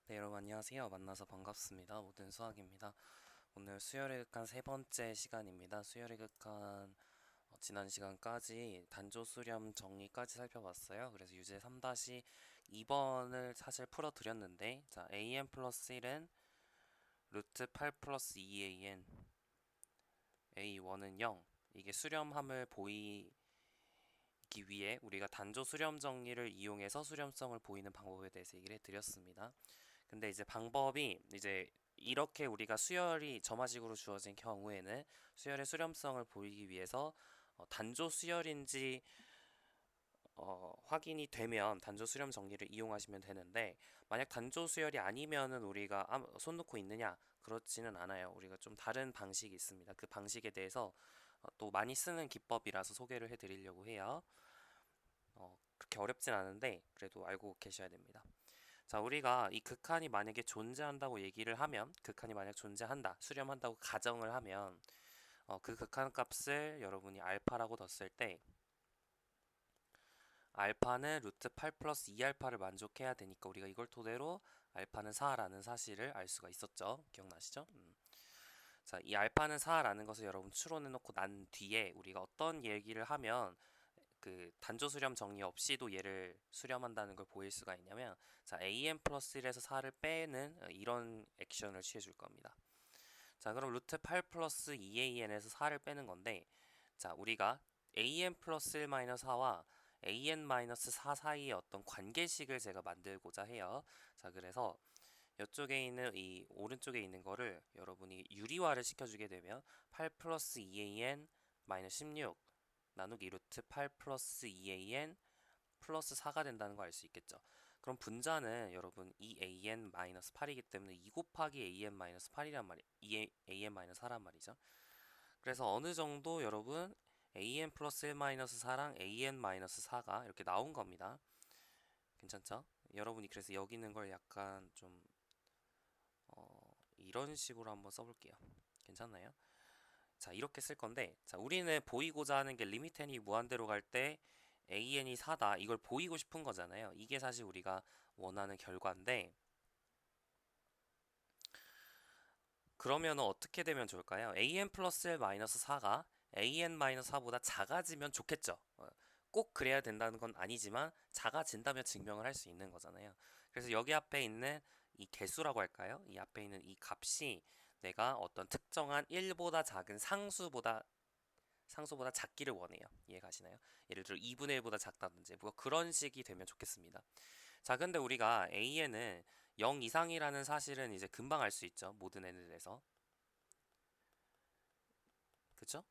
네, 여러분 안녕하세요. 만나서 반갑습니다. 모든 수학입니다. 오늘 수열의 극한 세 번째 시간입니다. 수열의 극한 지난 시간까지 단조 수렴 정리까지 살펴봤어요. 그래서 유제 3-2번을 사실 풀어드렸는데, 자, an 플러스 1은 루트 8 플러스 2an, a1은 0. 이게 수렴함을 보이기 위해 우리가 단조 수렴 정리를 이용해서 수렴성을 보이는 방법에 대해서 얘기를 해드렸습니다. 근데 이제 방법이 이제 이렇게 우리가 수열이 점화식으로 주어진 경우에는 수열의 수렴성을 보이기 위해서 단조 수열인지 확인이 되면 단조 수렴 정리를 이용하시면 되는데, 만약 단조 수열이 아니면은 우리가 손 놓고 있느냐? 그렇지는 않아요. 우리가 좀 다른 방식이 있습니다. 그 방식에 대해서 또 많이 쓰는 기법이라서 소개를 해드리려고 해요. 그렇게 어렵진 않은데 그래도 알고 계셔야 됩니다. 자, 우리가 이 극한이 만약에 존재한다고 얘기를 하면, 극한이 만약 존재한다, 수렴한다고 가정을 하면, 그 극한 값을 여러분이 알파라고 뒀을 때, 알파는 루트 8 플러스 2알파를 만족해야 되니까 우리가 이걸 토대로 알파는 4라는 사실을 알 수가 있었죠. 기억나시죠? 자, 이 알파는 4라는 것을 여러분 추론해 놓고 난 뒤에 우리가 어떤 얘기를 하면 그 단조 수렴 정리 없이도 얘를 수렴한다는 걸 보일 수가 있냐면, 자, an 플러스 1에서 4를 빼는 이런 액션을 취해 줄 겁니다. 자, 그럼 루트 8 플러스 2an에서 4를 빼는 건데, 자, 우리가 an 플러스 1 마이너스 4와 an 마이너스 4 사이의 어떤 관계식을 제가 만들고자 해요. 자, 그래서 이쪽에 있는 이 오른쪽에 있는 거를 여러분이 유리화를 시켜주게 되면 8 플러스 2an 마이너스 16 나누기 루트 8 플러스 2an 플러스 4가 된다는 거 알 수 있겠죠. 그럼 분자는 여러분 2an-8이기 때문에 2 곱하기 an-8이란 말이 2an-4란 말이죠. 그래서 어느 정도 여러분 an 플러스 1-4랑 an-4가 이렇게 나온 겁니다. 괜찮죠? 여러분이 그래서 여기 있는 걸 약간 좀 이런 식으로 한번 써볼게요. 괜찮나요? 자, 이렇게 쓸 건데, 자, 우리는 보이고자 하는 게 리미트 n이 무한대로 갈 때 an이 4다, 이걸 보이고 싶은 거잖아요. 이게 사실 우리가 원하는 결과인데, 그러면 어떻게 되면 좋을까요? an 플러스 1 마이너스 4가 an 마이너스 4보다 작아지면 좋겠죠. 꼭 그래야 된다는 건 아니지만 작아진다면 증명을 할 수 있는 거잖아요. 그래서 여기 앞에 있는 이 개수라고 할까요? 이 앞에 있는 이 값이 내가 어떤 특정한 1보다 작은 상수보다 작기를 원해요. 이해가시나요? 예를 들어 2분의 1보다 작다든지 뭐 그런 식이 되면 좋겠습니다. 자, 근데 우리가 AN은 0 이상이라는 사실은 이제 금방 알 수 있죠. 모든 n에 대해서. 그쵸?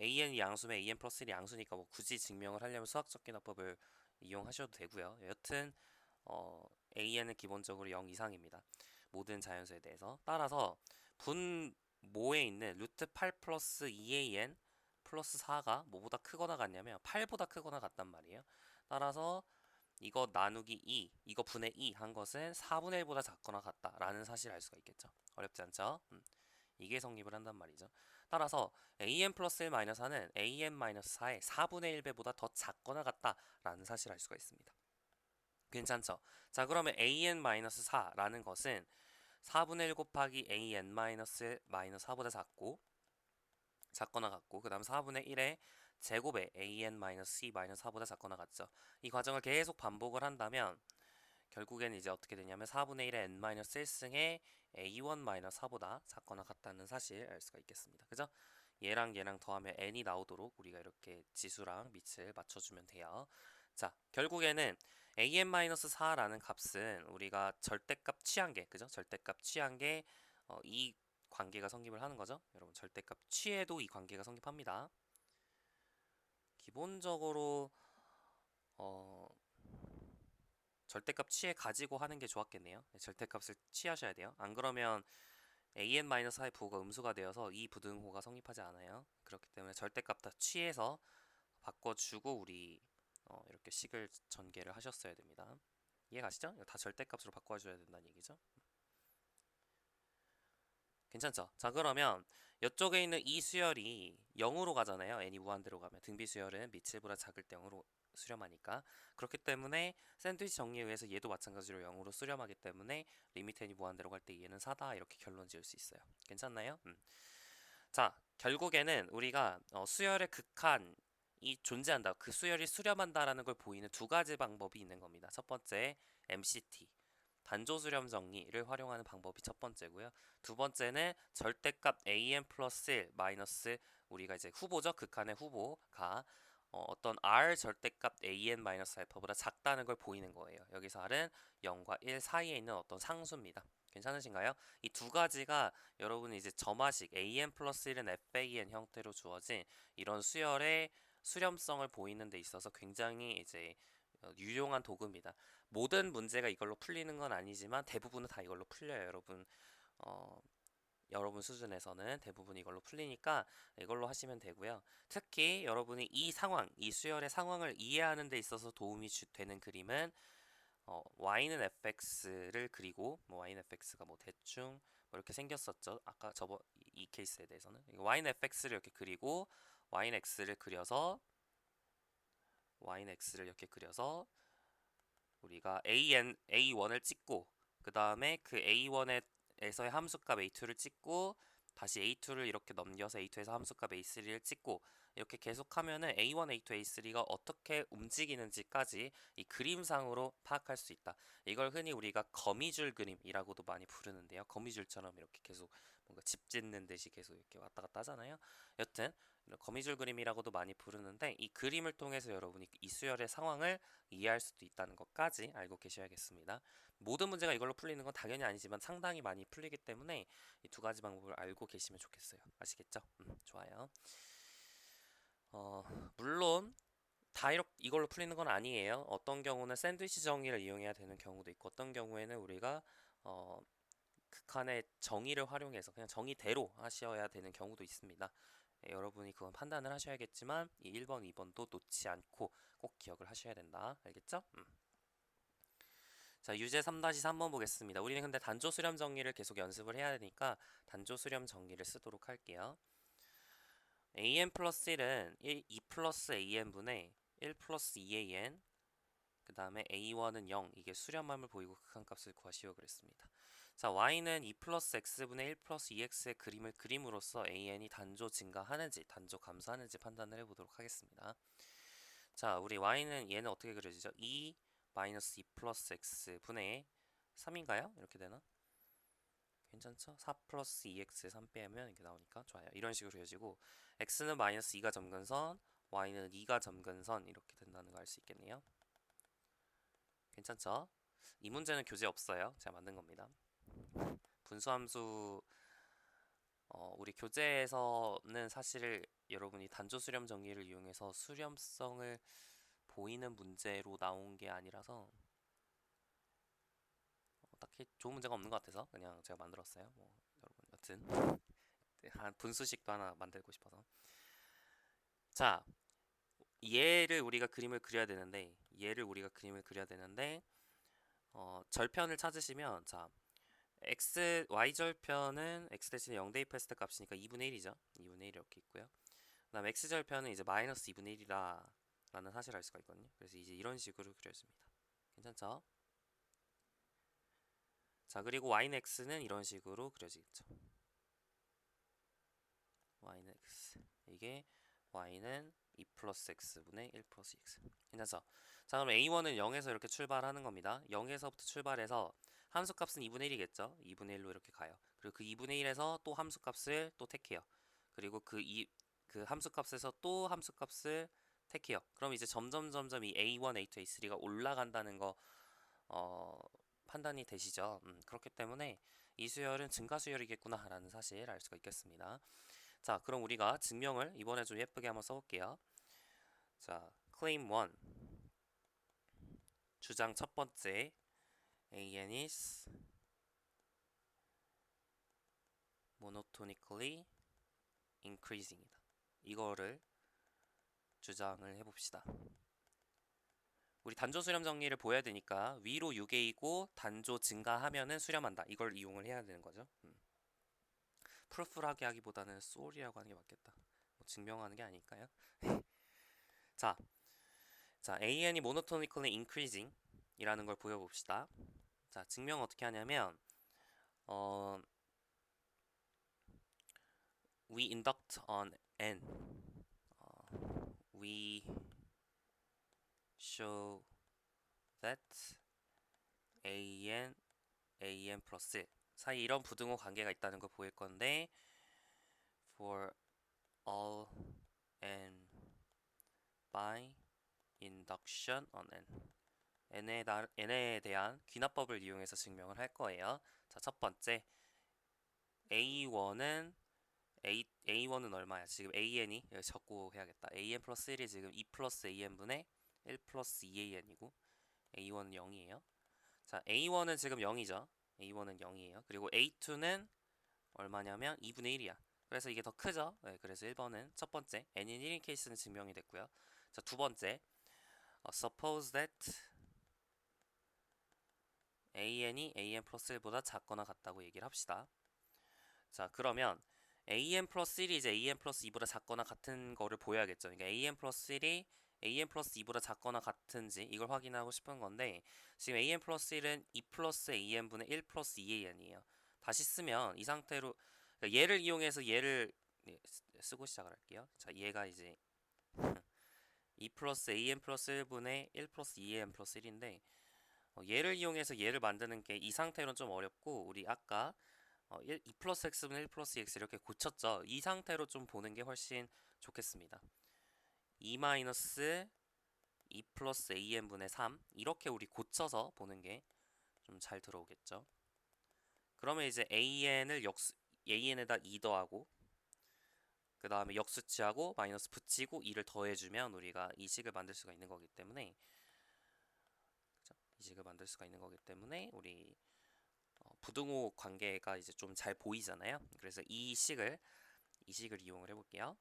AN이 양수면 AN 플러스 1이 양수니까 뭐 굳이 증명을 하려면 수학적 계납법을 이용하셔도 되고요. 여튼 AN은 기본적으로 0 이상입니다. 모든 자연수에 대해서. 따라서 분모에 있는 루트 8 플러스 2an 플러스 4가 뭐보다 크거나 같냐면 8보다 크거나 같단 말이에요. 따라서 이거 나누기 2, 이거 분의 2 한 것은 4분의 1보다 작거나 같다라는 사실을 알 수가 있겠죠. 어렵지 않죠? 이게 성립을 한단 말이죠. 따라서 an 플러스 1 마이너스 4는 an 마이너스 4의 4분의 1배보다 더 작거나 같다라는 사실을 알 수가 있습니다. 괜찮죠? 자, 그러면 an-4라는 것은 4분의 1 곱하기 an-4보다 작거나 같고, 그 다음 4분의 1의 제곱에 an-c-4보다 작거나 같죠. 이 과정을 계속 반복을 한다면 결국에는 이제 어떻게 되냐면 4분의 1의 n-1승에 a1-4보다 작거나 같다는 사실 알 수가 있겠습니다. 그죠? 얘랑 얘랑 더하면 n이 나오도록 우리가 이렇게 지수랑 밑을 맞춰주면 돼요. 자, 결국에는 an-4라는 값은 우리가 절대값 취한 게, 그죠? 절대값 취한 게 이 관계가 성립을 하는 거죠. 여러분, 절대값 취해도 이 관계가 성립합니다. 기본적으로 어, 절대값 취해 가지고 하는 게 좋았겠네요. 절대값을 취하셔야 돼요. 안 그러면 an-4의 부호가 음수가 되어서 이 부등호가 성립하지 않아요. 그렇기 때문에 절대값 다 취해서 바꿔주고 우리 이렇게 식을 전개를 하셨어야 됩니다. 이해 가시죠? 이거 다 절대값으로 바꿔줘야 된다는 얘기죠. 괜찮죠? 자, 그러면 이쪽에 있는 이 수열이 0으로 가잖아요. n이 무한대로 가면 등비 수열은 밑 7보다 작을 때 0으로 수렴하니까. 그렇기 때문에 샌드위치 정리에 의해서 얘도 마찬가지로 0으로 수렴하기 때문에 리미트 n이 무한대로 갈 때 얘는 4다 이렇게 결론 지을 수 있어요. 괜찮나요? 자, 결국에는 우리가 수열의 극한이 존재한다. 그 수열이 수렴한다라는 걸 보이는 두 가지 방법이 있는 겁니다. 첫 번째, MCT. 단조 수렴 정리를 활용하는 방법이 첫 번째고요. 두 번째는 절대값 AN 플러스 1 마이너스 우리가 이제 후보죠. 극한의 후보가 어떤 R 절대값 AN 마이너스 알파보다 작다는 걸 보이는 거예요. 여기서 R은 0과 1 사이에 있는 어떤 상수입니다. 괜찮으신가요? 이 두 가지가 여러분이 이제 점화식 AN 플러스 1은 FAN 형태로 주어진 이런 수열의 수렴성을 보이는 데 있어서 굉장히 이제 유용한 도구입니다. 모든 문제가 이걸로 풀리는 건 아니지만 대부분은 다 이걸로 풀려요, 여러분. 어, 여러분 수준에서는 대부분 이걸로 풀리니까 이걸로 하시면 되고요. 특히 여러분이 이 상황, 이 수열의 상황을 이해하는 데 있어서 도움이 되는 그림은 y는 fx를 그리고 뭐 y는 fx가 뭐 대충 뭐 이렇게 생겼었죠. 아까 이 케이스에 대해서는 y는 fx를 이렇게 그리고 y는 x를 그려서 우리가 A1을 찍고 그 다음에 그 A1에서의 함수값 A2를 찍고 다시 A2를 이렇게 넘겨서 A2에서 함수값 A3를 찍고 이렇게 계속하면은 A1, A2, A3가 어떻게 움직이는지까지 이 그림상으로 파악할 수 있다. 이걸 흔히 우리가 거미줄 그림이라고도 많이 부르는데요. 거미줄처럼 이렇게 계속 뭔가 집 짓는 듯이 계속 이렇게 왔다 갔다 하잖아요. 여튼 거미줄 그림이라고도 많이 부르는데 이 그림을 통해서 여러분이 이 수열의 상황을 이해할 수도 있다는 것까지 알고 계셔야겠습니다. 모든 문제가 이걸로 풀리는 건 당연히 아니지만 상당히 많이 풀리기 때문에 이 두 가지 방법을 알고 계시면 좋겠어요. 아시겠죠? 좋아요. 물론 다 이걸로 풀리는 건 아니에요. 어떤 경우는 샌드위치 정의를 이용해야 되는 경우도 있고 어떤 경우에는 우리가 극한의 정의를 활용해서 그냥 정의대로 하셔야 되는 경우도 있습니다. 여러분이 그건 판단을 하셔야겠지만 이 1번, 2번도 놓지 않고 꼭 기억을 하셔야 된다. 알겠죠? 자, 유제 3-3번 보겠습니다. 우리는 근데 단조 수렴 정리를 계속 연습을 해야 되니까 단조 수렴 정리를 쓰도록 할게요. an 플러스 1은 2 플러스 an분의 1 플러스 2an 그 다음에 a1은 0 이게 수렴함을 보이고 극한값을 구하시오 그랬습니다. 자, y는 2 플러스 x분의 1 플러스 2x의 그림을 그림으로써 an이 단조 증가하는지 단조 감소하는지 판단을 해보도록 하겠습니다. 자, 우리 y는 얘는 어떻게 그려지죠? 2 마이너스 2 플러스 x 분의 3인가요? 이렇게 되나? 괜찮죠? 4 플러스 2x에 3 빼면 이렇게 나오니까 좋아요. 이런 식으로 그려지고 x는 마이너스 2가 점근선, y는 2가 점근선 이렇게 된다는 거 알 수 있겠네요. 괜찮죠? 이 문제는 교재 없어요. 제가 만든 겁니다. 분수함수 우리 교재에서는 사실 여러분이 단조 수렴 정리를 이용해서 수렴성을 보이는 문제로 나온 게 아니라서 딱히 좋은 문제가 없는 것 같아서 그냥 제가 만들었어요. 뭐 여러분 여튼 한 분수식도 하나 만들고 싶어서. 자, 얘를 우리가 그림을 그려야 되는데 절편을 찾으시면 자 y절편은 x 대신에 0 대입했을 때 값이니까 2분의 1이죠. 2분의 1 이렇게 있고요. 그 다음 x절편은 이제 마이너스 2분의 1이라 라는 사실을 알 수가 있거든요. 그래서 이제 이런 식으로 그려집니다. 괜찮죠? 자, 그리고 y는 x는 이런 식으로 그려지겠죠. y는 x 이게 y는 2 플러스 x분의 1 플러스 x 괜찮죠? 자, 그럼 a1은 0에서 이렇게 출발하는 겁니다. 0에서부터 출발해서 함수값은 2분의 1이겠죠? 2분의 1로 이렇게 가요. 그리고 그 2분의 1에서 또 함수값을 또 택해요. 그리고 그 함수값에서 또 함수값을 택해요. 그럼 이제 점점 이 A1, A2, A3가 올라간다는 거 판단이 되시죠? 그렇기 때문에 이 수열은 증가 수열이겠구나 라는 사실 알 수가 있겠습니다. 자, 그럼 우리가 증명을 이번에 좀 예쁘게 한번 써볼게요. 자, claim 1 주장 첫 번째 an is monotonically increasing이다. 이거를 주장을 해봅시다. 우리 단조 수렴 정리를 보여야 되니까 위로 6A이고 단조 증가하면은 수렴한다. 이걸 이용을 해야 되는 거죠. 프루프를 하게 하기보다는 소울이라고 하는 게 맞겠다. 뭐 증명하는 게 아닐까요? 자, AN이 monotonically increasing 이라는 걸 보여봅시다. 자, 증명 어떻게 하냐면 어, we induct on N. We show that AN 플러스 1 사이 이런 부등호 관계가 있다는 걸 보일 건데 for all N by induction on N에 대한 귀납법을 이용해서 증명을 할 거예요. 자, 첫 번째 A1은 얼마야? 지금 AN이 여기 적고 해야겠다. AN 플러스 1이 지금 2 플러스 AN분의 1 플러스 2AN이고 A1은 0이에요. 자, A1은 지금 0이죠. A1은 0이에요. 그리고 A2는 얼마냐면 2분의 1이야. 그래서 이게 더 크죠? 네, 그래서 1번은 첫 번째 n인 1인 케이스는 증명이 됐고요. 자, 두 번째 suppose that AN이 AN 플러스 1보다 작거나 같다고 얘기를 합시다. 자, 그러면 AN 플러스 1이 이제 AN 플러스 2보다 작거나 같은 거를 보여야겠죠. 그러니까 AN 플러스 1이 AN 플러스 2보다 작거나 같은지 이걸 확인하고 싶은 건데 지금 AN 플러스 1은 2 플러스 AN분의 1 플러스 2AN이에요. 다시 쓰면 이 상태로 그러니까 얘를 이용해서 얘를 쓰고 시작을 할게요. 자, 얘가 이제 2 플러스 AN 플러스 1분의 1 플러스 2AN 플러스 1인데 얘를 이용해서 얘를 만드는 게 이 상태로는 좀 어렵고 우리 아까 2 플러스 x분의 1 플러스 x 이렇게 고쳤죠. 이 상태로 좀 보는 게 훨씬 좋겠습니다. 2 마이너스 2 플러스 an분의 3 이렇게 우리 고쳐서 보는 게 좀 잘 들어오겠죠. 그러면 이제 an에다 2 더하고 그 다음에 역수치하고 마이너스 붙이고 2를 더해주면 우리가 이 식을 만들 수가 있는 거기 때문에 우리 부등호 관계가 이제 좀 잘 보이잖아요. 그래서 이 식을 이용을 해볼게요.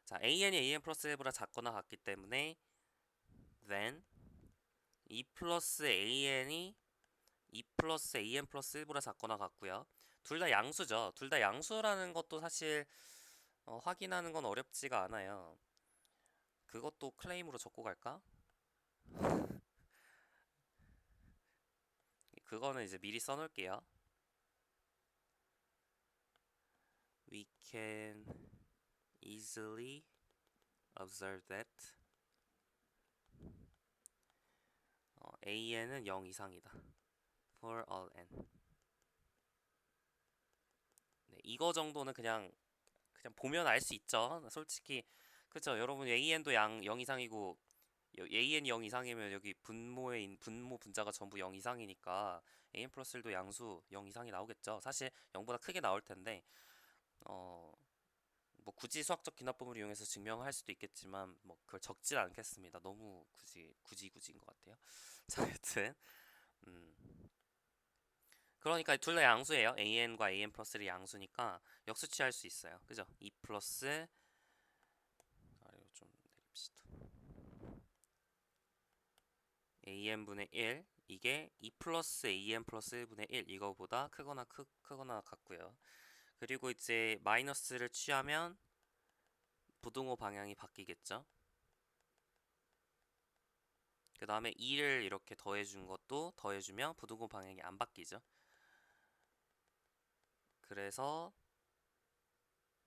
자, an이 an 플러스 1보다 작거나 같기 때문에 then 2 플러스 an이 2 플러스 an 플러스 1보다 작거나 같고요. 둘 다 양수죠. 둘 다 양수라는 것도 사실 확인하는 건 어렵지가 않아요. 그것도 클레임으로 적고 갈까? 그거는 이제 미리 써놓을게요. We can easily observe that an은 0 이상이다. For all n. 네, 이거 정도는 그냥 보면 알 수 있죠. 솔직히 그쵸. 여러분 an도 0 이상이고 an이 0 이상이면 여기 분모 분자가 전부 0 이상이니까 an 플러스 1도 양수 0 이상이 나오겠죠. 사실 0보다 크게 나올 텐데 뭐 굳이 수학적 기납법을 이용해서 증명할 수도 있겠지만 뭐 그걸 적진 않겠습니다. 너무 굳이인 것 같아요. 자, 여튼 그러니까 둘 다 양수예요. an과 an 플러스 1이 양수니까 역수치할 수 있어요. 그죠? 2 플러스 아래로 좀 내립시다. an분의 1 이게 2 플러스 an 플러스 1분의 1 이거보다 크거나 같고요. 그리고 이제 마이너스를 취하면 부등호 방향이 바뀌겠죠. 그 다음에 2를 이렇게 더해준 것도 더해주면 부등호 방향이 안 바뀌죠. 그래서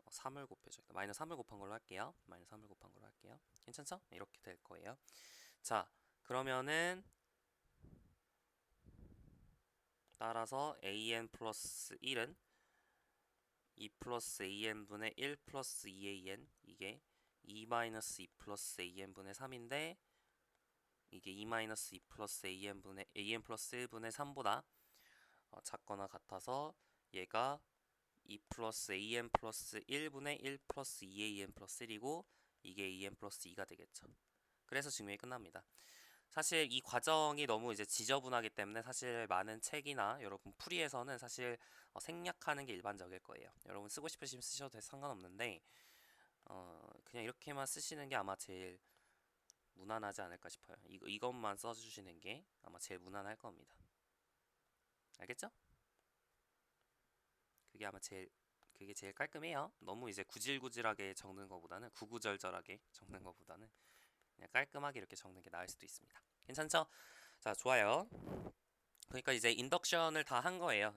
3을 곱해줘야겠다. 마이너스 3을 곱한 걸로 할게요. 괜찮죠? 이렇게 될 거예요. 자, 그러면은 따라서 an 플러스 1은 2 플러스 an분의 1 플러스 2an 이게 2 마이너스 2 플러스 an분의 3인데 이게 2 마이너스 2 플러스 an 플러스 1분의 3보다 작거나 같아서 얘가 2 플러스 an 플러스 1분의 1 플러스 2an 플러스 1이고 이게 an 플러스 2가 되겠죠. 그래서 증명이 끝납니다. 사실 이 과정이 너무 이제 지저분하기 때문에 사실 많은 책이나 여러분 풀이에서는 사실 생략하는 게 일반적일 거예요. 여러분 쓰고 싶으시면 쓰셔도 상관없는데 그냥 이렇게만 쓰시는 게 아마 제일 무난하지 않을까 싶어요. 이것만 써주시는 게 아마 제일 무난할 겁니다. 알겠죠? 그게 아마 제일 그게 제일 깔끔해요. 너무 이제 구질구질하게 적는 것보다는 구구절절하게 적는 것보다는 그냥 깔끔하게 이렇게 적는 게 나을 수도 있습니다. 괜찮죠? 자, 좋아요. 그러니까 이제 인덕션을 다 한 거예요.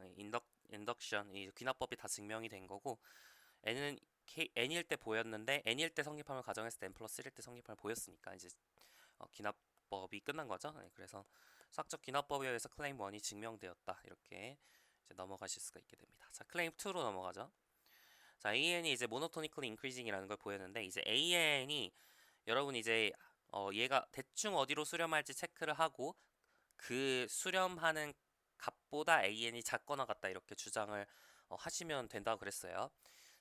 인덕션, 이 귀납법이 다 증명이 된 거고, n은 n일 때 보였는데 n일 때 성립함을 가정했을 때 n 플러스 1일 때 성립함을 보였으니까 이제 귀납법이 끝난 거죠. 네, 그래서 수학적 귀납법에 의해서 클레임 1이 증명되었다. 이렇게 이제 넘어가실 수가 있게 됩니다. 자, 클레임 2로 넘어가죠. 자, AN이 이제 모노토니컬리 인크리징이라는 걸 보였는데 이제 AN이 여러분 이제 얘가 대충 어디로 수렴할지 체크를 하고 그 수렴하는 값보다 AN이 작거나 같다 이렇게 주장을 하시면 된다고 그랬어요.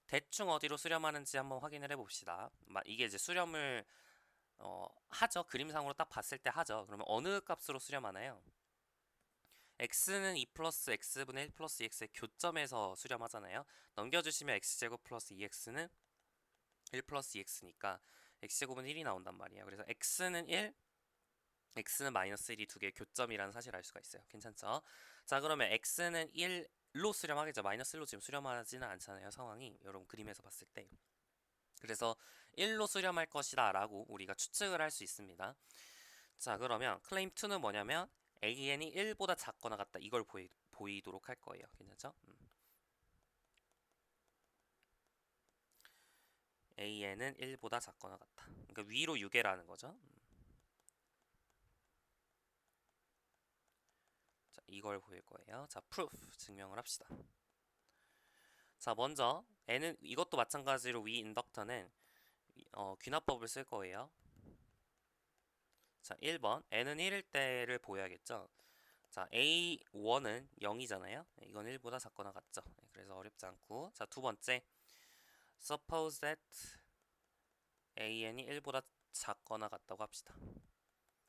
대충 어디로 수렴하는지 한번 확인을 해봅시다. 이게 이제 수렴을 하죠. 그림상으로 딱 봤을 때 하죠. 그러면 어느 값으로 수렴하나요? x는 2 플러스 x분의 1 플러스 2x의 교점에서 수렴하잖아요. 넘겨주시면 x제곱 플러스 2x는 1 플러스 2x니까 x제곱은 1이 나온단 말이에요. 그래서 x는 1, x는 마이너스 1이 두 개의 교점이라는 사실을 알 수가 있어요. 괜찮죠? 자, 그러면 x는 1로 수렴하겠죠. 마이너스 1로 지금 수렴하지는 않잖아요. 상황이 여러분 그림에서 봤을 때. 그래서 1로 수렴할 것이다 라고 우리가 추측을 할 수 있습니다. 자, 그러면 클레임 2는 뭐냐면 AN이 1보다 작거나 같다 이걸 보이도록 할 거예요. 괜찮죠? AN은 1보다 작거나 같다. 그러니까 위로 유계라는 거죠. 자, 이걸 보일 거예요. 자, proof 증명을 합시다. 자, 먼저 n은 이것도 마찬가지로 위 인덕터는 귀납법을 쓸 거예요. 자, 1번 n은 1일 때를 보여야겠죠. 자, A1은 0이잖아요. 이건 1보다 작거나 같죠. 그래서 어렵지 않고. 자, 두 번째. Suppose that AN이 1보다 작거나 같다고 합시다.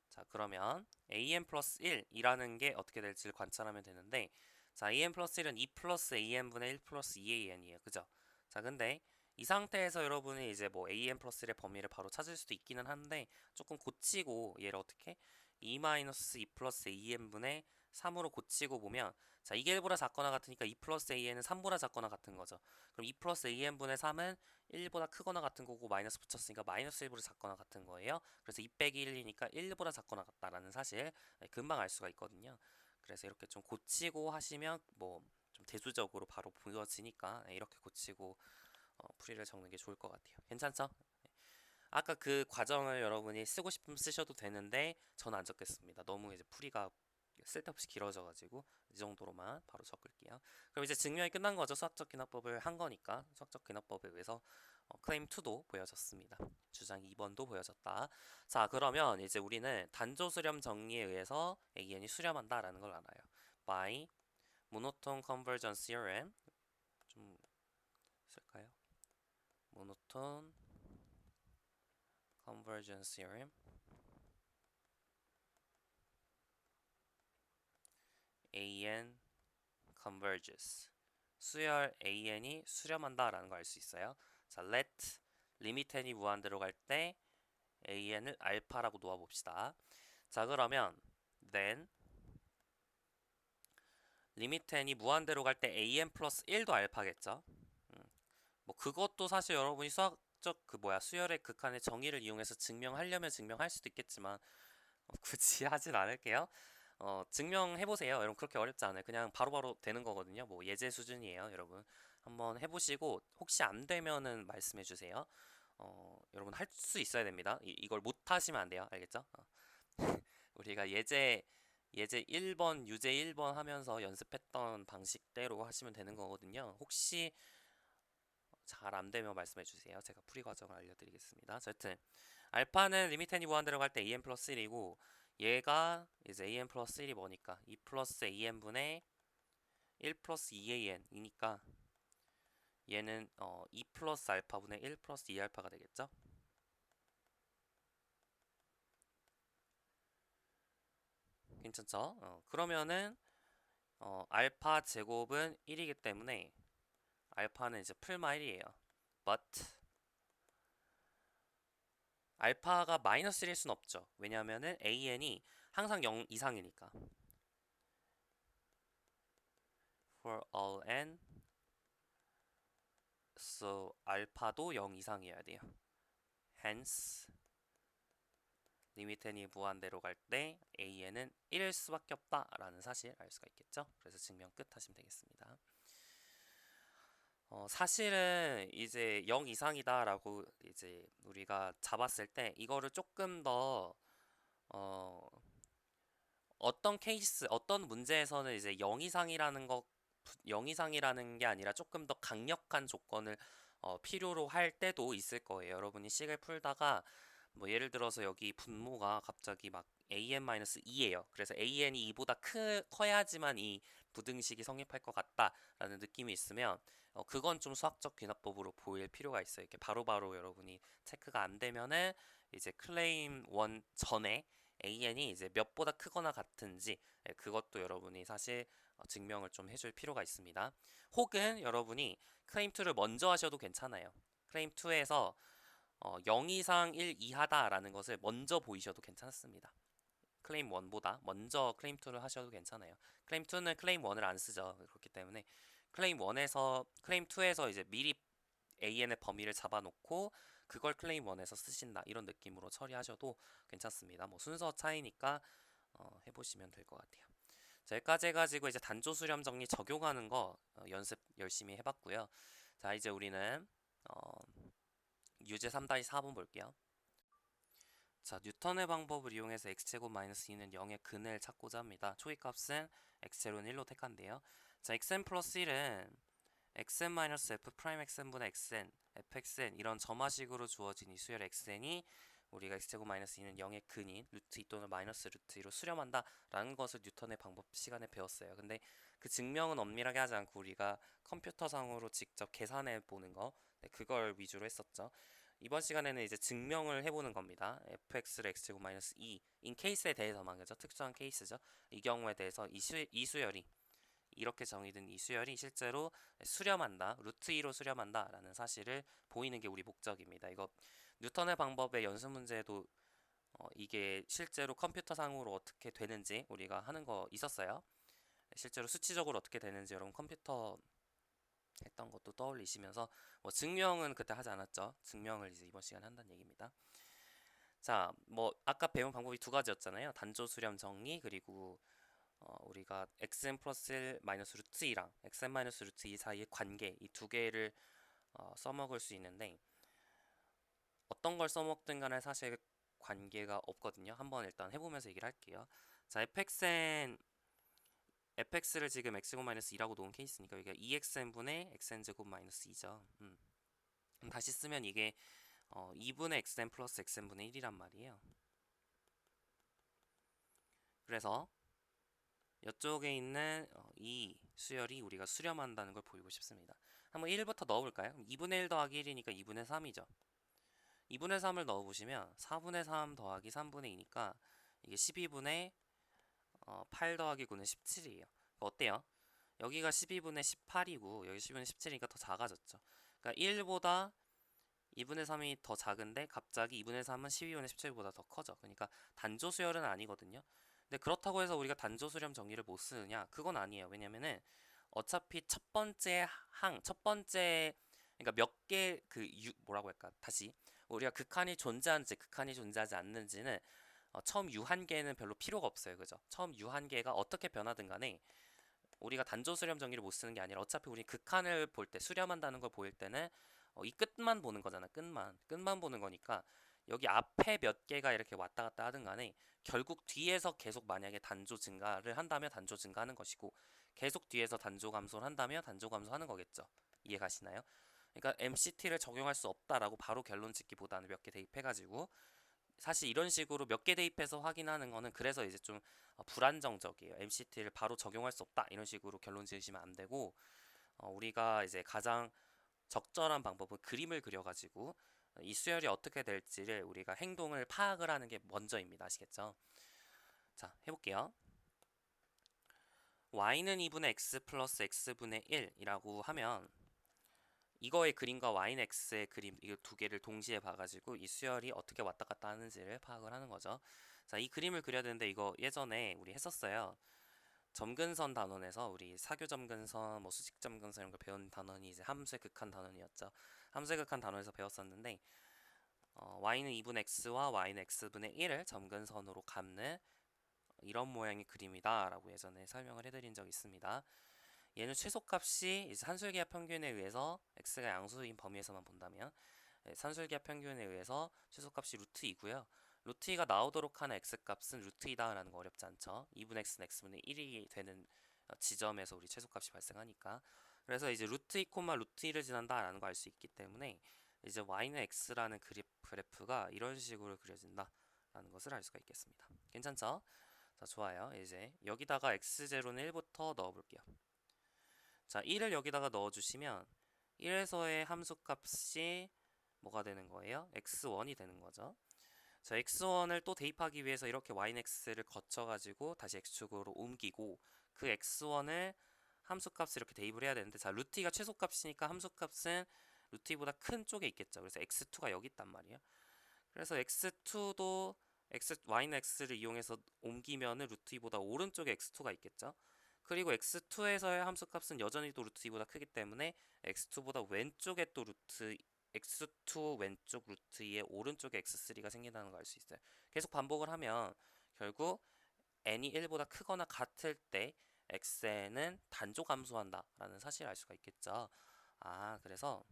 자, 그러면 AN 플러스 1이라는 게 어떻게 될지를 관찰하면 되는데, 자, AN 플러스 1은 2 플러스 AN분의 1 플러스 2AN이에요. 그죠? 자, 근데 이 상태에서 여러분이 이제 뭐 AN 플러스 1의 범위를 바로 찾을 수도 있기는 한데, 조금 고치고 얘를 어떻게? 2 마이너스 2 플러스 AN분의 3으로 고치고 보면, 자, 이게 1보다 작거나 같으니까 2 플러스 AN은 3보다 작거나 같은 거죠. 그럼 2 플러스 AN분의 3은 1보다 크거나 같은 거고 마이너스 붙였으니까 마이너스 1보다 작거나 같은 거예요. 그래서 2 빼기 1이니까 1보다 작거나 같다라는 사실 금방 알 수가 있거든요. 그래서 이렇게 좀 고치고 하시면 뭐 좀 대조적으로 바로 보여지니까 이렇게 고치고 풀이를 적는 게 좋을 것 같아요. 괜찮죠? 아까 그 과정을 여러분이 쓰고 싶으면 쓰셔도 되는데 저는 안 적겠습니다. 너무 이제 풀이가 쓸데없이 길어져가지고 이 정도로만 바로 적을게요. 그럼 이제 증명이 끝난 거죠. 수학적 귀납법을 한 거니까 수학적 귀납법에 의해서 클레임 2도 보여졌습니다. 주장 2번도 보여졌다. 자, 그러면 이제 우리는 단조 수렴 정리에 의해서 AN이 수렴한다라는 걸 알아요. by monotone convergence theorem 좀 쓸까요? monotone convergence theorem AN converges 수열 AN이 수렴한다라는 걸 알 수 있어요. 자, let 리미트 n이 무한대로 갈 때 AN을 알파라고 놓아봅시다. 자, 그러면 then 리미트 n이 무한대로 갈 때 AN 플러스 1도 알파겠죠. 뭐 그것도 사실 여러분이 수학적 수열의 극한의 정의를 이용해서 증명하려면 증명할 수도 있겠지만 굳이 하진 않을게요. 증명해보세요. 여러분 그렇게 어렵지 않아요. 그냥 바로바로 되는 거거든요. 뭐 예제 수준이에요. 여러분 한번 해보시고 혹시 안 되면은 말씀해주세요. 여러분 할 수 있어야 됩니다. 이걸 못 하시면 안 돼요. 알겠죠? 우리가 예제 1번, 유제 1번 하면서 연습했던 방식대로 하시면 되는 거거든요. 혹시 잘 안 되면 말씀해 주세요. 제가 풀이 과정을 알려드리겠습니다. 어쨌든 알파는 리미트 n이 무한대로 갈 때 an 플러스 1이고 얘가 이제 an 플러스 1이 뭐니까 2 플러스 an분의 1 플러스 2an이니까 얘는 2 플러스 알파분의 1 플러스 2알파가 되겠죠? 괜찮죠? 그러면은 알파 제곱은 1이기 때문에 알파는 이제 풀마 1이에요. but 알파가 마이너스 1일 순 없죠. 왜냐하면은 an이 항상 0 이상이니까. for all n So 알파도 0 이상이어야 돼요. Hence 리미트 n이 무한대로 갈 때 an은 1일 수밖에 없다라는 사실 알 수가 있겠죠. 그래서 증명 끝 하시면 되겠습니다. 사실은 이제 0 이상이다라고 이제 우리가 잡았을 때 이거를 조금 더 어떤 케이스, 어떤 문제에서는 이제 0 이상이라는 거 0 이상이라는 게 아니라 조금 더 강력한 조건을 필요로 할 때도 있을 거예요. 여러분이 식을 풀다가 뭐 예를 들어서 여기 분모가 갑자기 막 an-2예요. 그래서 an이 2보다 커야지만 이 부등식이 성립할 것 같다라는 느낌이 있으면 그건 좀 수학적 귀납법으로 보일 필요가 있어요. 이렇게 바로바로 여러분이 체크가 안 되면은 이제 클레임 1 전에 an이 이제 몇보다 크거나 같은지 그것도 여러분이 사실 증명을 좀 해줄 필요가 있습니다. 혹은 여러분이 클레임 2를 먼저 하셔도 괜찮아요. 클레임 2에서 0 이상 1 이하다라는 것을 먼저 보이셔도 괜찮습니다. 클레임 1보다 먼저 클레임 2를 하셔도 괜찮아요. 클레임 2는 클레임 1을 안 쓰죠. 그렇기 때문에 클레임 2에서 이제 미리 AN의 범위를 잡아놓고 그걸 클레임 1에서 쓰신다 이런 느낌으로 처리하셔도 괜찮습니다. 뭐 순서 차이니까 해보시면 될 것 같아요. 자, 여기까지 해가지고 이제 단조 수렴 정리 적용하는 거 연습 열심히 해봤고요. 자, 이제 우리는 유제 3-4번 볼게요. 자, 뉴턴의 방법을 이용해서 x제곱 마이너스 2는 0의 근을 찾고자 합니다. 초기값은 x제로는 1로 택한대요. 자, xn 플러스 1은 xn 마이너스 f 프라임 xn분의 xn, fxn 이런 점화식으로 주어진 이 수열 xn이 우리가 x제곱 마이너스 2는 0의 근인 루트 2 또는 마이너스 루트 2로 수렴한다 라는 것을 뉴턴의 방법 시간에 배웠어요. 근데 그 증명은 엄밀하게 하지 않고 우리가 컴퓨터상으로 직접 계산해 보는 거 그걸 위주로 했었죠. 이번 시간에는 이제 증명을 해보는 겁니다. fx를 x제곱 마이너스 2인 케이스에 대해서만, 그죠? 특수한 케이스죠. 이 경우에 대해서 이 수열이 이렇게 정의된 이 수열이 실제로 수렴한다, 루트 2로 수렴한다 라는 사실을 보이는 게 우리 목적입니다. 이거 뉴턴의 방법의 연습 문제도 이게 실제로 컴퓨터상으로 어떻게 되는지 우리가 하는 거 있었어요. 실제로 수치적으로 어떻게 되는지 여러분 컴퓨터 했던 것도 떠올리시면서 뭐 증명은 그때 하지 않았죠. 증명을 이제 이번 시간에 한다는 얘기입니다. 자, 뭐 아까 배운 방법이 두 가지였잖아요. 단조 수렴 정리 그리고 우리가 xn 플러스 1 마이너스 루트 2랑 xn 마이너스 루트 2 사이의 관계 이 두 개를 써먹을 수 있는데 어떤 걸 써먹든 간에 사실 관계가 없거든요. 한번 일단 해보면서 얘기를 할게요. 자, fx를 지금 x제곱 마이너스 2라고 놓은 케이스니까 여기가 2xn분의 xn제곱 마이너스 2죠. 다시 쓰면 이게 2분의 xn 플러스 xn분의 1이란 말이에요. 그래서 이쪽에 있는 이 수열이 우리가 수렴한다는 걸 보이고 싶습니다. 한번 1부터 넣어볼까요? 2분의 1 더하기 1이니까 2분의 3이죠. 2분의 3을 넣어보시면 4분의 3 더하기 3분의 2니까 이게 12분의 8 더하기 9는 17이에요. 어때요? 여기가 12분의 18이고 여기 12분의 17이니까 더 작아졌죠. 그러니까 1보다 2분의 3이 더 작은데 갑자기 2분의 3은 12분의 17보다 더 커져. 그러니까 단조 수열은 아니거든요. 근데 그렇다고 해서 우리가 단조 수렴 정리를 못 쓰느냐? 그건 아니에요. 왜냐면은 어차피 첫 번째 그러니까 몇 개 뭐라고 할까? 다시 우리가 극한이 존재하는지 극한이 존재하지 않는지는 처음 유한계는 별로 필요가 없어요. 그죠? 처음 유한계가 어떻게 변하든 간에 우리가 단조 수렴 정리를 못 쓰는 게 아니라 어차피 우리 극한을 볼 때 수렴한다는 걸 보일 때는 이 끝만 보는 거잖아. 끝만 보는 거니까 여기 앞에 몇 개가 이렇게 왔다 갔다 하든 간에 결국 뒤에서 계속 만약에 단조 증가를 한다면 단조 증가하는 것이고 계속 뒤에서 단조 감소를 한다면 단조 감소하는 거겠죠. 이해 가시나요? 그러니까 MCT를 적용할 수 없다라고 바로 결론 짓기보다는 몇 개 대입해가지고 사실 이런 식으로 몇 개 대입해서 확인하는 거는 그래서 이제 좀 불안정적이에요. MCT를 바로 적용할 수 없다 이런 식으로 결론 지으시면 안 되고 우리가 이제 가장 적절한 방법은 그림을 그려가지고 이 수열이 어떻게 될지를 우리가 행동을 파악을 하는 게 먼저입니다. 아시겠죠? 자, 해볼게요. y는 2분의 x 플러스 x분의 1이라고 하면 이거의 그림과 y는 x의 그림 이 두 개를 동시에 봐가지고 이 수열이 어떻게 왔다 갔다 하는지를 파악을 하는 거죠. 자, 이 그림을 그려야 되는데 이거 예전에 우리 했었어요. 점근선 단원에서 우리 사교 점근선, 뭐 수직 점근선 이런 걸 배운 단원이 이제 함수의 극한 단원이었죠. 함수의 극한 단원에서 배웠었는데 y는 2분의 x와 y는 x분의 1을 점근선으로 감는 이런 모양의 그림이다 라고 예전에 설명을 해드린 적이 있습니다. 얘는 최소값이 이제 산술기하 평균에 의해서 x가 양수인 범위에서만 본다면 산술기하 평균에 의해서 최소값이 루트 2고요. 루트 2가 나오도록 하는 x값은 루트 2다 라는 거 어렵지 않죠. 2분의 x는 x분의 1이 되는 지점에서 우리 최소값이 발생하니까. 그래서 이제 루트 2, 루트 2를 지난다 라는 거 알 수 있기 때문에 이제 y는 x라는 그래프가 이런 식으로 그려진다 라는 것을 알 수가 있겠습니다. 괜찮죠? 자, 좋아요. 이제 여기다가 x0는 1부터 넣어볼게요. 자, 1을 여기다가 넣어주시면 1에서의 함수값이 뭐가 되는 거예요? x1이 되는 거죠. 자, x1을 또 대입하기 위해서 이렇게 yx를 거쳐가지고 다시 x축으로 옮기고 그 x1을 함수값을 이렇게 대입을 해야 되는데, 자, 루트 2가 최소값이니까 함수값은 루트 2보다 큰 쪽에 있겠죠. 그래서 x2가 여기 있단 말이에요. 그래서 x2도 y는 x를 이용해서 옮기면은 루트 2보다 오른쪽에 x2가 있겠죠. 그리고 x2에서의 함수값은 여전히 또 루트 2보다 크기 때문에 x2보다 왼쪽에 또 x2 왼쪽 루트 2의 오른쪽에 x3가 생긴다는 걸 알 수 있어요. 계속 반복을 하면 결국 n이 1보다 크거나 같을 때 xn은 단조 감소한다 라는 사실을 알 수가 있겠죠. 그래서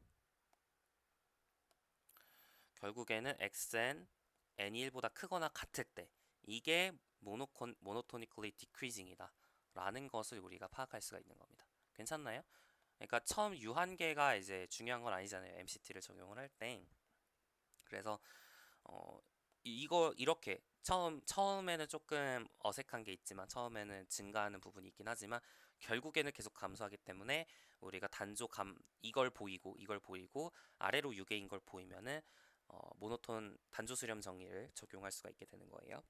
결국에는 xn n이 1보다 크거나 같을 때 이게 monotonically decreasing이다 라는 것을 우리가 파악할 수가 있는 겁니다. 괜찮나요? 그러니까 처음 유한계가 이제 중요한 건 아니잖아요. MCT를 적용을 할 때. 그래서 이거 이렇게 처음에는 조금 어색한 게 있지만, 처음에는 증가하는 부분이 있긴 하지만 결국에는 계속 감소하기 때문에 우리가 이걸 보이고 아래로 유계인 걸 보이면은 모노톤 단조 수렴 정의를 적용할 수가 있게 되는 거예요.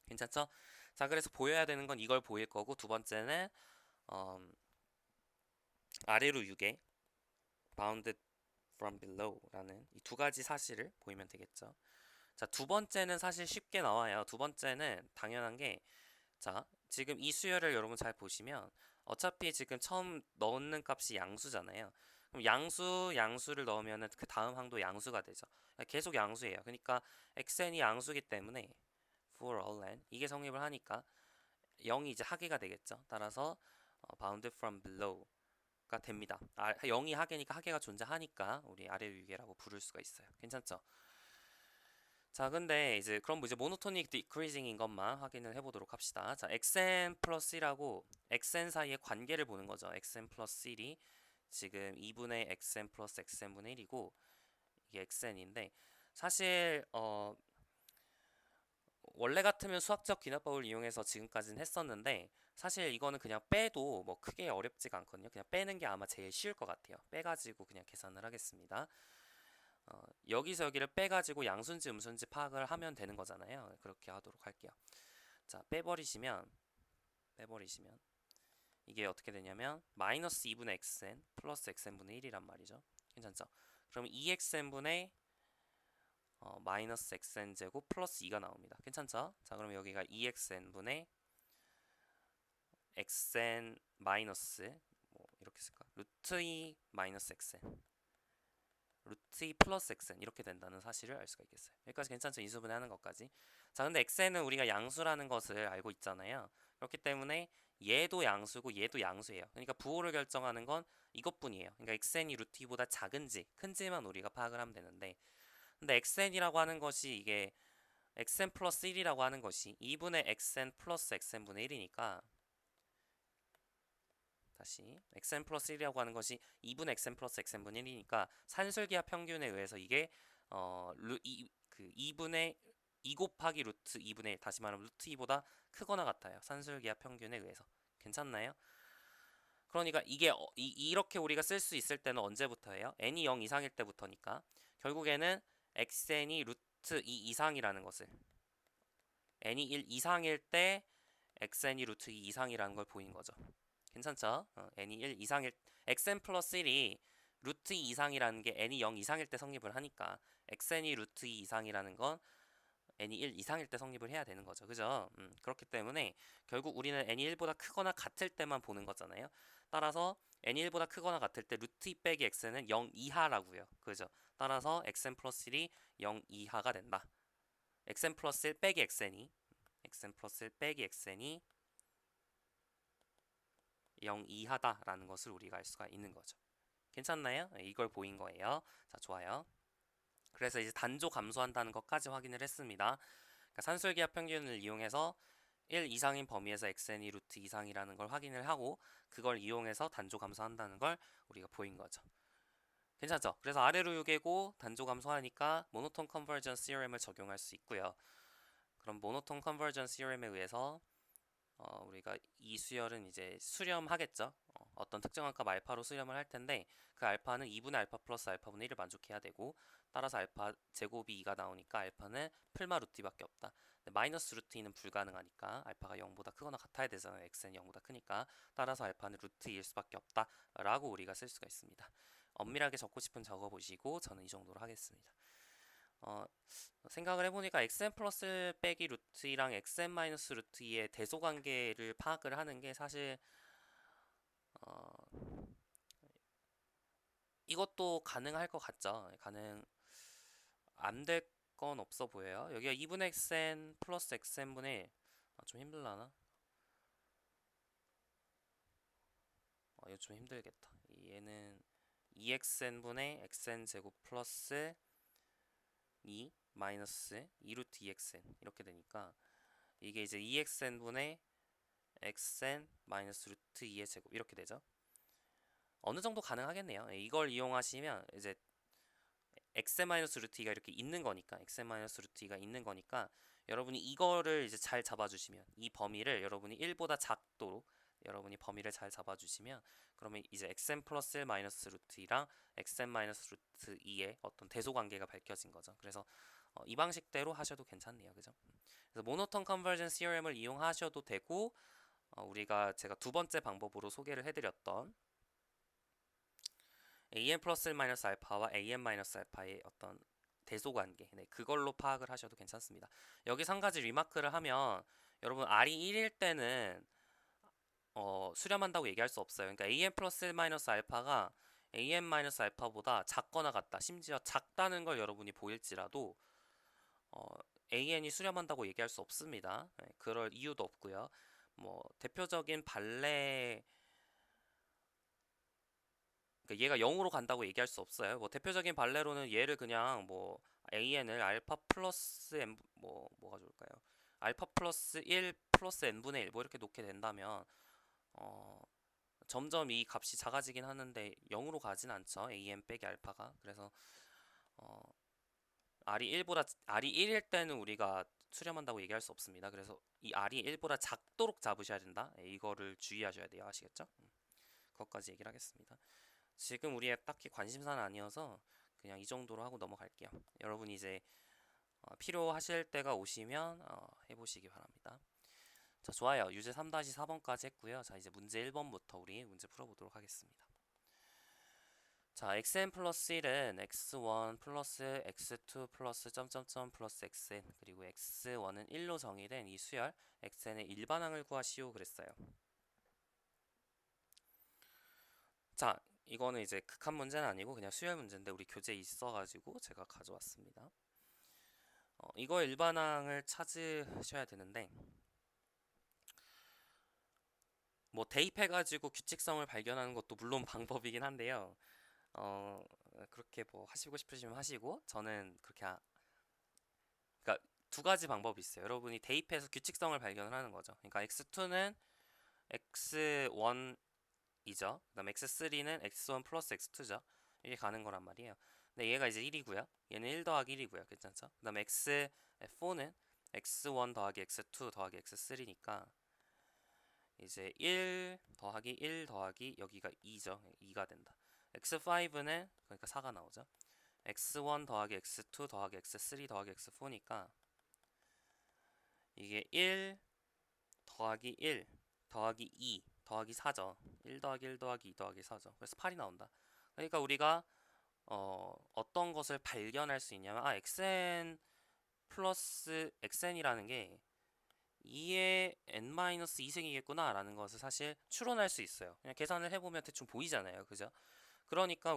괜찮죠? 자, 그래서 보여야 되는 건 이걸 보일 거고, 두 번째는 아래로 유계 bounded from below라는 이 두 가지 사실을 보이면 되겠죠. 자, 두 번째는 사실 쉽게 나와요. 두 번째는 당연한 게, 자, 지금 이 수열을 여러분 잘 보시면 어차피 지금 처음 넣는 값이 양수잖아요. 그럼 양수를 넣으면은 그 다음 항도 양수가 되죠. 계속 양수예요. 그러니까 xn이 양수기 때문에 for all n 이게 성립을 하니까 0이 이제 하계가 되겠죠. 따라서 bounded from below가 됩니다. 0이 하계니까 하계가 존재하니까 우리 아래 유계라고 부를 수가 있어요. 괜찮죠? 자, 근데 이제 그럼 이제 모노토닉 디크리징인 것만 확인을 해보도록 합시다. 자, xn 플러스 1하고 xn 사이의 관계를 보는 거죠. xn 플러스 1이 지금 2분의 xn 플러스 xn분의 1이고 이게 xn인데, 사실 원래 같으면 수학적 귀납법을 이용해서 지금까지는 했었는데, 사실 이거는 그냥 빼도 뭐 크게 어렵지가 않거든요. 그냥 빼는 게 아마 제일 쉬울 것 같아요. 빼가지고 그냥 계산을 하겠습니다. 여기서 여기를 빼가지고 양수인지 음수인지 파악을 하면 되는 거잖아요. 그렇게 하도록 할게요. 자, 빼버리시면 이게 어떻게 되냐면 마이너스 2분의 xn 플러스 xn분의 1이란 말이죠. 괜찮죠? 그럼 2xn분의 마이너스 xn제곱 플러스 2가 나옵니다. 괜찮죠? 자, 그럼 여기가 2xn분의 xn 마이너스 뭐 이렇게 쓸까? 루트 2 마이너스 xn 루트 2 플러스 xn 이렇게 된다는 사실을 알 수가 있겠어요. 여기까지 괜찮죠? 인수분해 하는 것까지. 자, 근데 xn은 우리가 양수라는 것을 알고 있잖아요. 그렇기 때문에 얘도 양수고 얘도 양수예요. 그러니까 부호를 결정하는 건 이것뿐이에요. 그러니까 xn이 루트 2보다 작은지 큰지만 우리가 파악을 하면 되는데, 근데 xn이라고 하는 것이 이게 xn 플러스 1이라고 하는 것이 2분의 xn 플러스 xn분의 1이니까, 다시 xn 플러스 1이라고 하는 것이 2분의 xn 플러스 xn분의 1이니까 산술기하 평균에 의해서 이게 그 2 곱하기 루트 2분의 1, 다시 말하면 루트 2보다 크거나 같아요. 산술기하 평균에 의해서. 괜찮나요? 그러니까 이게 이렇게 우리가 쓸 수 있을 때는 언제부터예요? n이 0 이상일 때부터니까 결국에는 xn이 루트 2 이상이라는 것을, n이 1 이상일 때 xn이 루트 2 이상이라는 걸 보인 거죠. 괜찮죠? n이 1 이상일 xn 플러스 1이 루트 2 이상이라는 게 n이 0 이상일 때 성립을 하니까 xn이 루트 2 이상이라는 건 n이 1 이상일 때 성립을 해야 되는 거죠. 그죠? 그렇기 때문에 결국 우리는 n이 1보다 크거나 같을 때만 보는 거잖아요. 따라서 n이 1보다 크거나 같을 때 루트 2 빼기 x는 0 이하라고요. 그죠? 따라서 xn 플러스 1이 0 이하가 된다. xn 플러스 1 빼기 xn이 xn 플러스 1 빼기 xn이 0 이하다라는 것을 우리가 알 수가 있는 거죠. 괜찮나요? 이걸 보인 거예요. 자, 좋아요. 그래서 이제 단조 감소한다는 것까지 확인을 했습니다. 그러니까 산술기하 평균을 이용해서 1 이상인 범위에서 xn이 루트 이상이라는 걸 확인을 하고 그걸 이용해서 단조 감소한다는 걸 우리가 보인 거죠. 괜찮죠? 그래서 아래로 요개고 단조 감소하니까 모노톤 컨버전스 시어럼을 적용할 수 있고요. 그럼 모노톤 컨버전스 시어럼에 의해서 우리가 이 수열은 이제 수렴하겠죠. 어떤 특정한 값 알파로 수렴을 할 텐데 그 알파는 2분의 알파 플러스 알파분의 1을 만족해야 되고 따라서 알파 제곱이 2가 나오니까 알파는 풀마 루트 2밖에 없다. 마이너스 루트 2는 불가능하니까 알파가 0보다 크거나 같아야 되잖아요. x는 0보다 크니까 따라서 알파는 루트 2일 수밖에 없다 라고 우리가 쓸 수가 있습니다. 엄밀하게 적고 싶은 적어보시고 저는 이 정도로 하겠습니다. 생각을 해보니까 xn 플러스 빼기 루트 2랑 xn 마이너스 루트 2의 대소관계를 파악을 하는 게 사실 이것도 가능할 것 같죠. 안 될 건 없어 보여요. 여기가 2분의 xn 플러스 xn분의 1. 좀 힘들라나? 이거 좀 힘들겠다. 얘는 2xn분의 xn 제곱 플러스 2 마이너스 2루트 2xn 이렇게 되니까 이게 이제 2xn분의 xn 마이너스 루트 2의 제곱 이렇게 되죠. 어느 정도 가능하겠네요. 이걸 이용하시면 이제 xn 마이너스 루트 2가 이렇게 있는 거니까 xn 마이너스 루트 2가 있는 거니까 여러분이 이거를 이제 잘 잡아주시면 이 범위를 여러분이 1보다 작도록 여러분이 범위를 잘 잡아주시면 그러면 이제 xn 플러스 1 마이너스 루트 2랑 xn 마이너스 루트 2의 어떤 대소관계가 밝혀진 거죠. 그래서 이 방식대로 하셔도 괜찮네요. 그죠? 그래서 모노톤 컨버전스 시어럼을 이용하셔도 되고 제가 두 번째 방법으로 소개를 해드렸던 an 플러스 1 마이너스 알파와 an 마이너스 알파의 어떤 대소관계 그걸로 파악을 하셔도 괜찮습니다. 여기서 한 가지 리마크를 하면 여러분 r이 1일 때는 수렴한다고 얘기할 수 없어요. 그러니까 an 플러스 1 마이너스 알파가 an 마이너스 알파보다 작거나 같다. 심지어 작다는 걸 여러분이 보일지라도 an이 수렴한다고 얘기할 수 없습니다. 그럴 이유도 없고요. 뭐 대표적인 발레 그러니까 얘가 0으로 간다고 얘기할 수 없어요. 뭐 대표적인 발레로는 얘를 그냥 뭐 an을 알파 플러스 n 뭐가 좋을까요? 알파 플러스 1 플러스 n분의 1 뭐 이렇게 놓게 된다면 점점 이 값이 작아지긴 하는데 0으로 가진 않죠. an 빼기 알파가. 그래서 r이 1일 때는 우리가 수렴한다고 얘기할 수 없습니다. 그래서 이 r이 1보다 작도록 잡으셔야 된다. 이거를 주의하셔야 돼요. 아시겠죠? 그것까지 얘기를 하겠습니다. 지금 우리의 딱히 관심사는 아니어서 그냥 이 정도로 하고 넘어갈게요. 여러분 이제 필요하실 때가 오시면 해보시기 바랍니다. 자, 좋아요. 유제 3-4번까지 했고요. 자, 이제 문제 1번부터 우리 문제 풀어보도록 하겠습니다. 자, xn 플러스 1은 x1 플러스 x2 플러스 점점점 플러스 xn 그리고 x1은 1로 정의된 이 수열 xn의 일반항을 구하시오 그랬어요. 자, 이거는 이제 극한 문제는 아니고 그냥 수열 문제인데 우리 교재에 있어가지고 제가 가져왔습니다. 이거 일반항을 찾으셔야 되는데 뭐 대입해가지고 규칙성을 발견하는 것도 물론 방법이긴 한데요. 그렇게 뭐 하시고 싶으시면 하시고 저는 그러니까 두 가지 방법이 있어요. 여러분이 대입해서 규칙성을 발견을 하는 거죠. 그러니까 x2는 x1이죠. 그 다음에 x3는 x1 플러스 x2죠. 이게 가는 거란 말이에요. 근데 얘가 이제 1이고요. 얘는 1 더하기 1이고요. 괜찮죠? 그 다음에 x4는 x1 더하기 x2 더하기 x3니까 이제 1 더하기 1 더하기 여기가 2죠. 2가 된다. x5는 그러니까 4가 나오죠. x1 더하기 x2 더하기 x3 더하기 x4니까 이게 1 더하기 1 더하기 2 더하기 4죠. 1 더하기 1 더하기 2 더하기 4죠. 그래서 8이 나온다. 그러니까 우리가 어떤 것을 발견할 수 있냐면 xn 플러스 xn이라는 게 2의 n-2승이겠구나 라는 것을 사실 추론할 수 있어요. 그냥 계산을 해보면 대충 보이잖아요. 그죠? 그러니까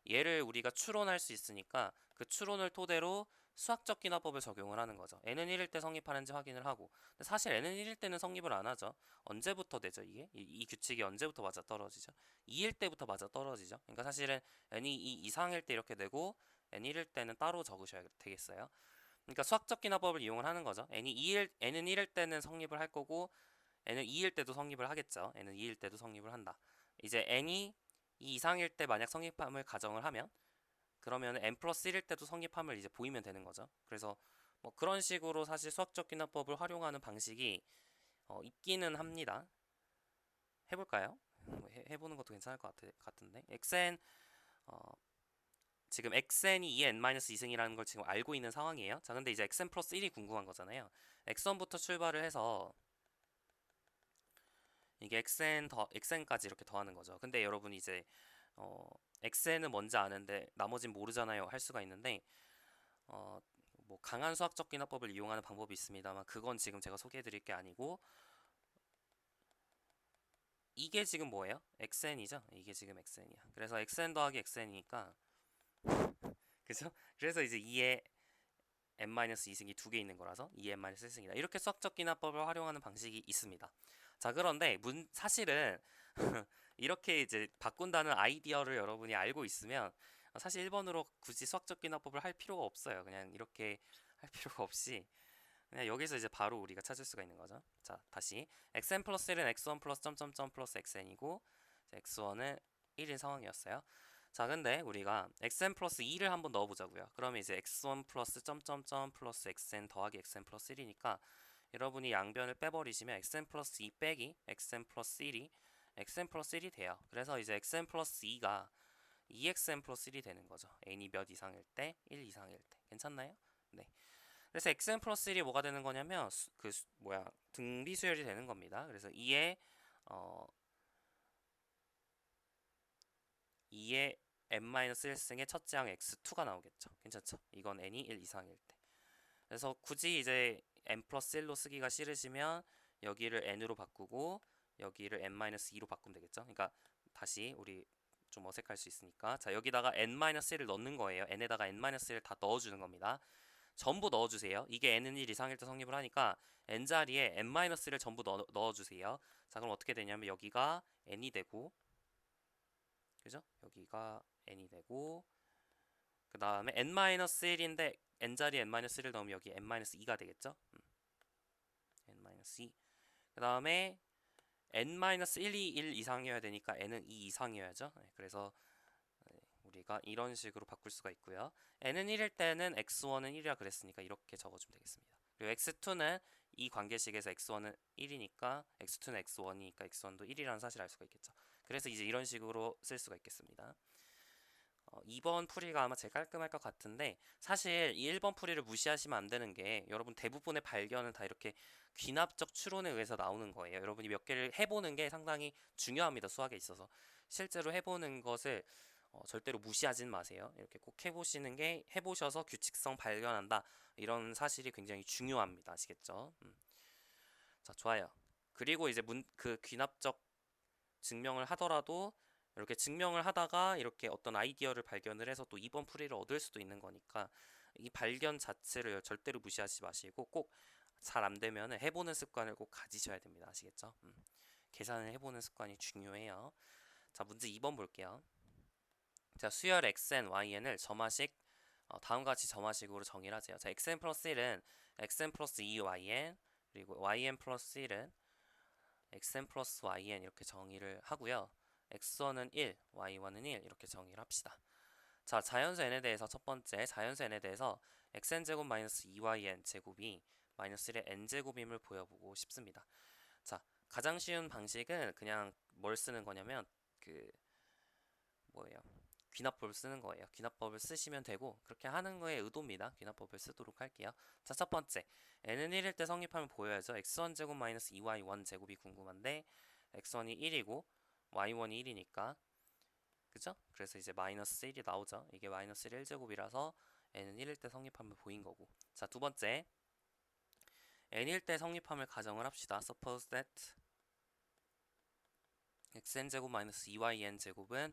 얘를 우리가 추론할 수 있으니까 그 추론을 토대로 수학적 기납법을 적용을 하는 거죠. n은 1일 때 성립하는지 확인을 하고, 근데 사실 n은 1일 때는 성립을 안 하죠. 언제부터 되죠, 이게? 이 규칙이 언제부터 맞아 떨어지죠? 2일 때부터 맞아 떨어지죠. 그러니까 사실은 n이 2 이상일 때 이렇게 되고 n 1일 때는 따로 적으셔야 되겠어요. 그러니까 수학적 기납법을 이용을 하는 거죠. n은 1일 때는 성립을 할 거고 n은 2일 때도 성립을 하겠죠. n은 2일 때도 성립을 한다. 이제 n이 2 이상일 때 만약 성립함을 가정을 하면, 그러면 n 플러스 1일 때도 성립함을 이제 보이면 되는 거죠. 그래서 뭐 그런 식으로 사실 수학적 기납법을 활용하는 방식이 있기는 합니다. 해볼까요? 해보는 것도 괜찮을 것 같은데 어, 지금 xn이 2의 n-2승이라는 걸 지금 알고 있는 상황이에요. 자, 근데 이제 xn 플러스 1이 궁금한 거잖아요. x1부터 출발을 해서 이게 xn까지 이렇게 더하는 거죠. 근데 여러분 이제 xn은 뭔지 아는데 나머진 모르잖아요 할 수가 있는데, 어, 뭐 강한 수학적 기납법을 이용하는 방법이 있습니다만 그건 지금 제가 소개해 드릴 게 아니고, 이게 지금 뭐예요? xn이죠? 이게 지금 xn이야. 그래서 xn 더하기 xn이니까 그죠? 그래서 이제 2의 n-2승이 두 개 있는 거라서 2n 1승이다. 이렇게 수학적 기납법을 활용하는 방식이 있습니다. 자, 그런데 사실은 이렇게 이제 바꾼다는 아이디어를 여러분이 알고 있으면 사실 1번으로 굳이 수학적 기납법을 할 필요가 없어요. 그냥 이렇게 할 필요가 없이 그냥 여기서 이제 바로 우리가 찾을 수가 있는 거죠. 자, 다시 xn 플러스 1은 x1 플러스 점점점 플러스 xn이고 x1은 1인 상황이었어요. 자, 근데 우리가 xn 플러스 2를 한번 넣어보자고요. 그러면 이제 x1 플러스 점점점 플러스 xn 더하기 xn 플러스 1이니까 여러분이 양변을 빼버리시면 xn 플러스 2 빼기 xn 플러스 1이 xn 플러스 1이 돼요. 그래서 이제 xn 플러스 2가 2xn 플러스 1이 되는 거죠. n이 몇 이상일 때? 1 이상일 때. 괜찮나요? 네. 그래서 xn 플러스 1이 뭐가 되는 거냐면 등비 수열이 되는 겁니다. 그래서 2의 n-1승의 첫째 항 x2가 나오겠죠. 괜찮죠? 이건 n이 1 이상일 때. 그래서 굳이 이제 n 플러스 1로 쓰기가 싫으시면 여기를 n으로 바꾸고 여기를 n-2로 바꾸면 되겠죠. 그러니까 다시 우리 좀 어색할 수 있으니까, 자, 여기다가 n-1을 넣는 거예요. n에다가 n-1을 다 넣어주는 겁니다. 전부 넣어주세요. 이게 n은 1 이상일 때 성립을 하니까 n 자리에 n-를 전부 넣어주세요. 자, 그럼 어떻게 되냐면 여기가 n이 되고, 그죠? 여기가 n이 되고, 그 다음에 n-1인데 n 자리에 n-1을 넣으면 여기 n-2가 되겠죠? n-2. 그 다음에 n-1이 1 이상이어야 되니까 n은 2 이상이어야죠. 네, 그래서 우리가 이런 식으로 바꿀 수가 있고요. n은 1일 때는 x1은 1이라 그랬으니까 이렇게 적어주면 되겠습니다. 그리고 x2는 이 관계식에서 x1은 1이니까 x2는 x1이니까 x1도 1이라는 사실을 알 수가 있겠죠. 그래서 이제 이런 식으로 쓸 수가 있겠습니다. 2번 풀이가 아마 제일 깔끔할 것 같은데, 사실 이 1번 풀이를 무시하시면 안 되는 게, 여러분 대부분의 발견은 다 이렇게 귀납적 추론에 의해서 나오는 거예요. 여러분이 몇 개를 해보는 게 상당히 중요합니다. 수학에 있어서. 실제로 해보는 것을 절대로 무시하진 마세요. 이렇게 꼭 해보시는 게, 해보셔서 규칙성 발견한다, 이런 사실이 굉장히 중요합니다. 아시겠죠? 자, 좋아요. 그리고 이제 그 귀납적 증명을 하더라도 이렇게 증명을 하다가 이렇게 어떤 아이디어를 발견을 해서 또 2번 풀이를 얻을 수도 있는 거니까 이 발견 자체를 절대로 무시하지 마시고 꼭 잘 안 되면 해보는 습관을 꼭 가지셔야 됩니다. 아시겠죠? 계산을 해보는 습관이 중요해요. 자, 문제 2번 볼게요. 자, 수열 xn, yn을 점화식 다음과 같이 점화식으로 정의를 하세요. 자, xn 플러스 1은 xn 플러스 2yn, 그리고 yn 플러스 1은 xn 플러스 yn 이렇게 정의를 하고요. x1은 1, y1은 1 이렇게 정의를 합시다. 자, 자연수 n에 대해서 첫 번째 자연수 n에 대해서 xn제곱 마이너스 2yn 제곱이 마이너스 1의 n제곱임을 보여보고 싶습니다. 자, 가장 쉬운 방식은 그냥 뭘 쓰는 거냐면 뭐예요? 귀납법을 쓰는 거예요. 귀납법을 쓰시면 되고, 그렇게 하는 거에 의도입니다. 귀납법을 쓰도록 할게요. 자, 첫 번째, n은 1일 때 성립하면 보여야죠. x1제곱 마이너스 2y1 제곱이 궁금한데 x1이 1이고 y1이 1이니까, 그죠? 그래서 이제 마이너스 1이 나오죠. 이게 마이너스 1제곱이라서 n은 1일 때 성립함을 보인 거고. 자, 두 번째, n일 때 성립함을 가정을 합시다. Suppose that xn제곱 마이너스 2yn제곱은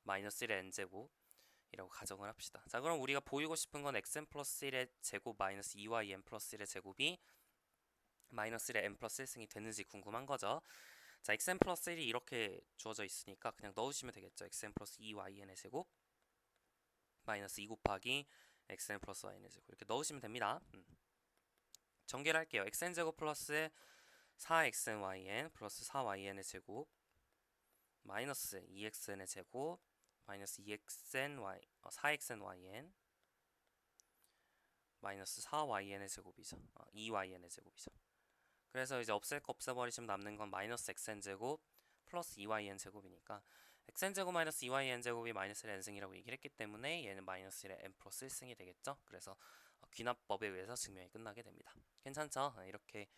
마이너스 1의 n제곱이라고 가정을 합시다. 자, 그럼 우리가 보이고 싶은 건 xn 플러스 1의 제곱 마이너스 2yn 플러스 1의 제곱이 마이너스 1의 n 플러스 1승이 되는지 궁금한 거죠. 자, xn 플러스 1이 이렇게 주어져 있으니까 그냥 넣으시면 되겠죠. xn 플러스 2yn의 제곱 마이너스 2 곱하기 xn 플러스 y의 제곱 이렇게 넣으시면 됩니다. 전개를 할게요. xn제곱 플러스 4xnyn 플러스 4yn의 제곱 마이너스 2xn의 제곱 마이너스 2xny 4xnyn 마이너스 4yn의 제곱이죠. 2yn의 제곱이죠. 그래서 이제 없앨 거 없애버리시면 남는 건 마이너스 xn제곱 플러스 2yn 제곱이니까 xn제곱 마이너스 2yn 제곱이 마이너스 1의 n승이라고 얘기를 했기 때문에 얘는 마이너스 1의 n 플러스 1승이 되겠죠. 그래서 귀납법에 의해서 증명이 끝나게 됩니다. 괜찮죠? 이렇게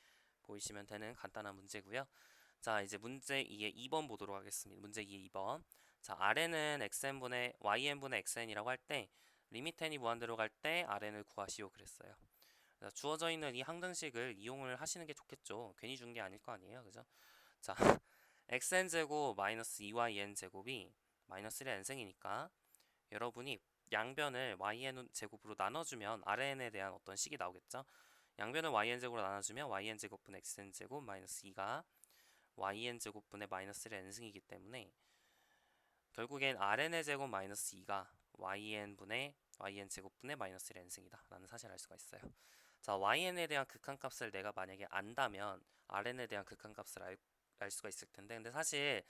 보이시면 되는 간단한 문제고요. 자, 이제 문제 2의 2번 보도록 하겠습니다. 문제 2의 2번. 자, Rn은 xn분의 yn분의 xn이라고 할 때 리미트 n이 무한대로 갈 때 Rn을 구하시오 그랬어요. 주어져 있는 이 항등식을 이용을 하시는 게 좋겠죠. 괜히 준 게 아닐 거 아니에요. 그죠? 자, xn제곱 마이너스 2yn 제곱이 마이너스 1의 n승이니까 여러분이 양변을 yn 제곱으로 나눠주면 Rn에 대한 어떤 식이 나오겠죠. 양변을 yn 제곱으로 나눠주면 yn 제곱분의 xn 제곱 마이너스 2가 yn 제곱분의 마이너스 1의 n승이기 때문에 결국엔 Rn의 제곱 마이너스 2가 yn분의 yn 제곱분의 마이너스 1의 n승이다 라는 사실을 알 수가 있어요. 자, yn에 대한 극한값을 내가 만약에 안다면 Rn에 대한 극한값을 알 수가 있을 텐데, 근데 사실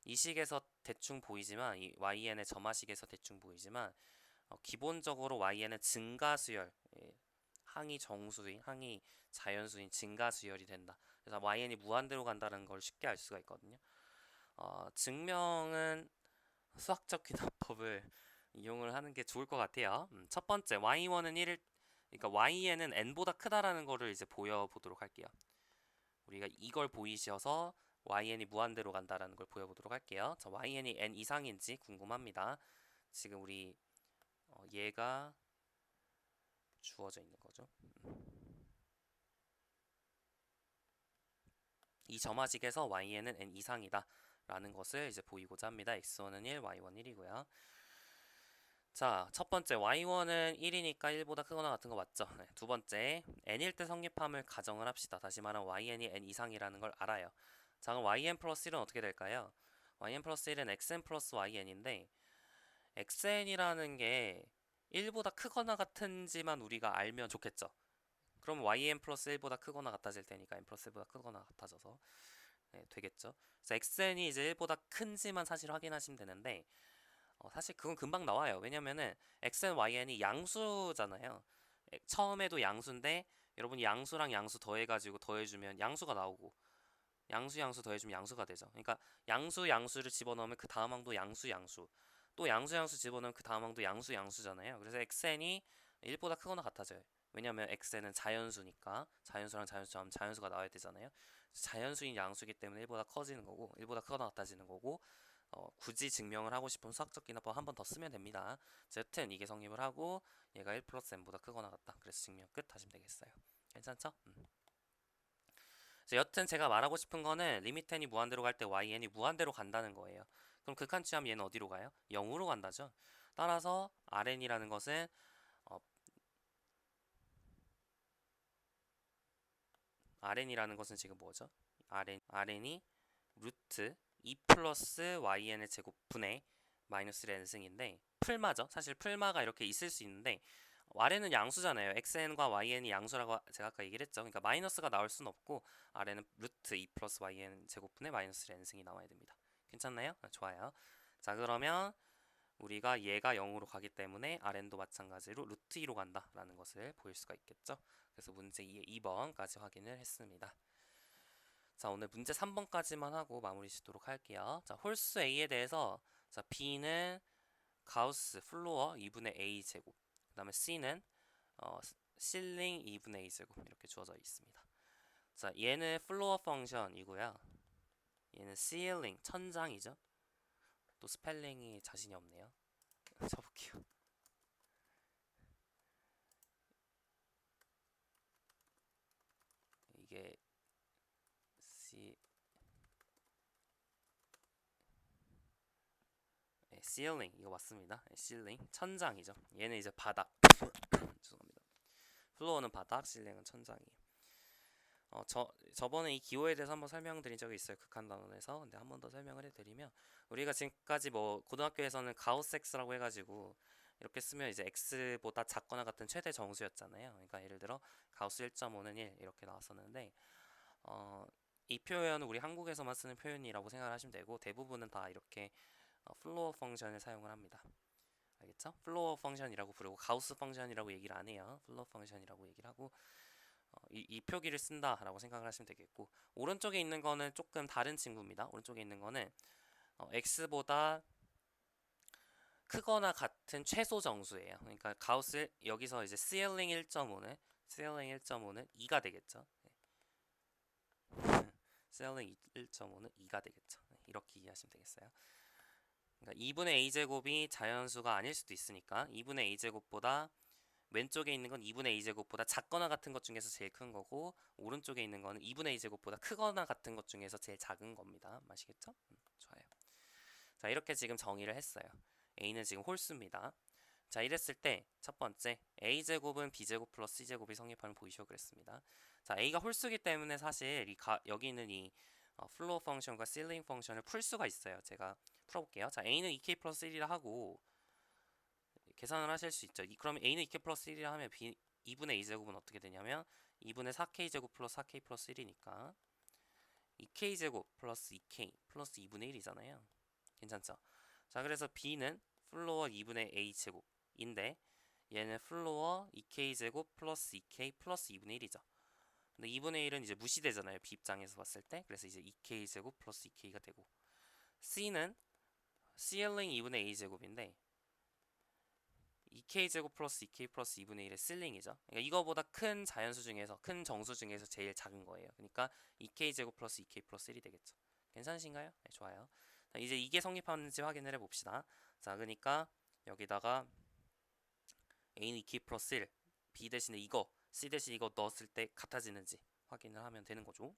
이 식에서 대충 보이지만, 이yn의 점화식에서 대충 보이지만 기본적으로yn은 증가수열, 항이 정수인, 항이 자연수인 증가수열이 된다. 그래서 yn이 무한대로 간다는 걸 쉽게 알 수가 있거든요. 증명은 수학적 귀납법을 이용을 하는 게 좋을 것 같아요. 첫 번째, y1은 1일, 그러니까yn은 n보다 크다라는 거를 이제 보여보도록 할게요. 우리가 이걸 보이셔서 yn이 무한대로 간다라는 걸 보여보도록 할게요. 자, yn이 n 이상인지 궁금합니다. 지금 우리 얘가 주어져 있는 거죠. 이 점화식에서yn은 n 이상이다 라는 것을 이제 보이고자 합니다. x1은 1, y1 1이고요. 자, 첫 번째 y1은 1이니까 1보다 크거나 같은 거 맞죠? 네, 두 번째 n일 때 성립함을 가정을 합시다. 다시 말하면 yn이 n 이상이라는 걸 알아요. 자, 그럼 yn 플러스 1은 어떻게 될까요? yn 플러스 1은 xn 플러스 yn인데 xn이라는 게 1보다 크거나 같은지만 우리가 알면 좋겠죠. 그럼 yn 플러스 1보다 크거나 같아질 테니까 n 플러스 1보다 크거나 같아져서 되겠죠. 그래서 xn이 이제 1보다 큰지만 사실 확인하시면 되는데 사실 그건 금방 나와요. 왜냐면은 xn, yn이 양수잖아요. 처음에도 양수인데 여러분이 양수랑 양수 더해가지고 더해주면 양수가 나오고 양수 더해주면 양수가 되죠. 그러니까 양수를 집어넣으면 그 다음 항도 양수 또 양수 집어넣으면 그 다음 항도 양수잖아요. 그래서 xn이 1보다 크거나 같아져요. 왜냐면 xn은 자연수니까 자연수랑 자연수 하면 자연수가 나와야 되잖아요. 자연수인 양수이기 때문에 1보다 커지는 거고 1보다 크거나 같아지는 거고 굳이 증명을 하고 싶으면 수학적 기납법 한 번 더 쓰면 됩니다. 여튼 이게 성립을 하고 얘가 1 플러스 n보다 크거나 같다. 그래서 증명 끝 하시면 되겠어요. 괜찮죠? 여튼 제가 말하고 싶은 거는 리미트 n이 무한대로 갈 때 yn이 무한대로 간다는 거예요. 그럼 극한 취하면 얘는 어디로 가요? 0으로 간다죠. 따라서 Rn이라는 것은 Rn이라는 것은 지금 뭐죠? Rn이 루트 2 플러스 yn의 제곱분의 마이너스 1의 n승인데 풀마죠. 사실 풀마가 이렇게 있을 수 있는데 Rn은 양수잖아요. xn과 yn이 양수라고 제가 아까 얘기를 했죠. 그러니까 마이너스가 나올 수는 없고 Rn은 루트 2 플러스 yn 제곱분의 마이너스 1의 n승이 나와야 됩니다. 괜찮나요? 좋아요. 자, 그러면 우리가 얘가 0으로 가기 때문에 Rn도 마찬가지로 루트 2로 간다라는 것을 보일 수가 있겠죠. 그래서 문제 2의 2번까지 확인을 했습니다. 자, 오늘 문제 3번까지만 하고 마무리 짓도록 할게요. 자, 홀수 A에 대해서 자, B는 가우스 플로어 2분의 A 제곱, 그 다음에 C는 실링 2분의 A 제곱 이렇게 주어져 있습니다. 자, 얘는 플로어 펑션이고요. 얘는 ceiling 천장이죠. 또 스펠링이 자신이 없네요. 쳐볼게요. 이게 ceiling 이거 맞습니다. ceiling 천장이죠. 얘는 이제 바닥. 죄송합니다. 플로어는 바닥, ceiling은 천장이에요. 저번에 이 기호에 대해서 한번 설명드린 적이 있어요. 극한단원에서. 근데 한 번 더 설명을 해드리면, 우리가 지금까지 뭐 고등학교에서는 가우스 x라고 해가지고 이렇게 쓰면 이제 x보다 작거나 같은 최대 정수였잖아요. 그러니까 예를 들어 가우스 1.5는 1 이렇게 나왔었는데, 이 표현은 우리 한국에서만 쓰는 표현이라고 생각을 하시면 되고, 대부분은 다 이렇게 플로어 펑션을 사용을 합니다. 알겠죠? 플로어 펑션이라고 부르고 가우스 펑션이라고 얘기를 안 해요. 플로어 펑션이라고 얘기를 하고, 이 표기를 쓴다라고 생각을 하시면 되겠고, 오른쪽에 있는 거는 조금 다른 친구입니다. 오른쪽에 있는 거는 x보다 크거나 같은 최소 정수예요. 그러니까 가우스 여기서 이제 ceiling 1.5는 2가 되겠죠. ceiling 1.5는 2가 되겠죠. 이렇게 이해하시면 되겠어요. 그러니까 2분의 a제곱이 자연수가 아닐 수도 있으니까 2분의 a제곱보다 왼쪽에 있는 건 2분의 a제곱보다 작거나 같은 것 중에서 제일 큰 거고, 오른쪽에 있는 거는 2분의 a제곱보다 크거나 같은 것 중에서 제일 작은 겁니다. 아시겠죠? 좋아요. 자, 이렇게 지금 정의를 했어요. a는 지금 홀수입니다. 자, 이랬을 때 첫 번째 a제곱은 b제곱 플러스 c제곱이 성립하는 보이시오 그랬습니다. 자, a가 홀수기 때문에 사실 여기 있는 이 플로어 펑션과 실링 펑션을 풀 수가 있어요. 제가 풀어볼게요. 자, a는 2k 플러스 1이라 하고 계산을 하실 수 있죠. 그러면 a는 2k 플러스 1이라 하면 2분의 a제곱은 어떻게 되냐면 2분의 4k제곱 플러스 4k 플러스 1이니까 2k제곱 플러스 2k 플러스 2분의 1이잖아요. 괜찮죠? 자, 그래서 b는 플로어 2분의 a제곱인데 얘는 플로어 2k제곱 플러스 2k 플러스 2분의 1이죠. 근데 2분의 1은 이제 무시되잖아요. b 입장에서 봤을 때. 그래서 이제 2k제곱 플러스 2k가 되고, c는 ceiling 2분의 a제곱인데 2k제곱 플러스 2k 플러스 2분의 1의 실링이죠. 그러니까 이거보다 큰 자연수 중에서, 큰 정수 중에서 제일 작은 거예요. 그러니까 2k제곱 플러스 2k 플러스 1이 되겠죠. 괜찮으신가요? 네, 좋아요. 자, 이제 이게 성립하는지 확인을 해봅시다. 자, 그러니까 여기다가 a는 2k 플러스 1, b 대신에 이거, c 대신 이거 넣었을 때 같아지는지 확인을 하면 되는 거죠.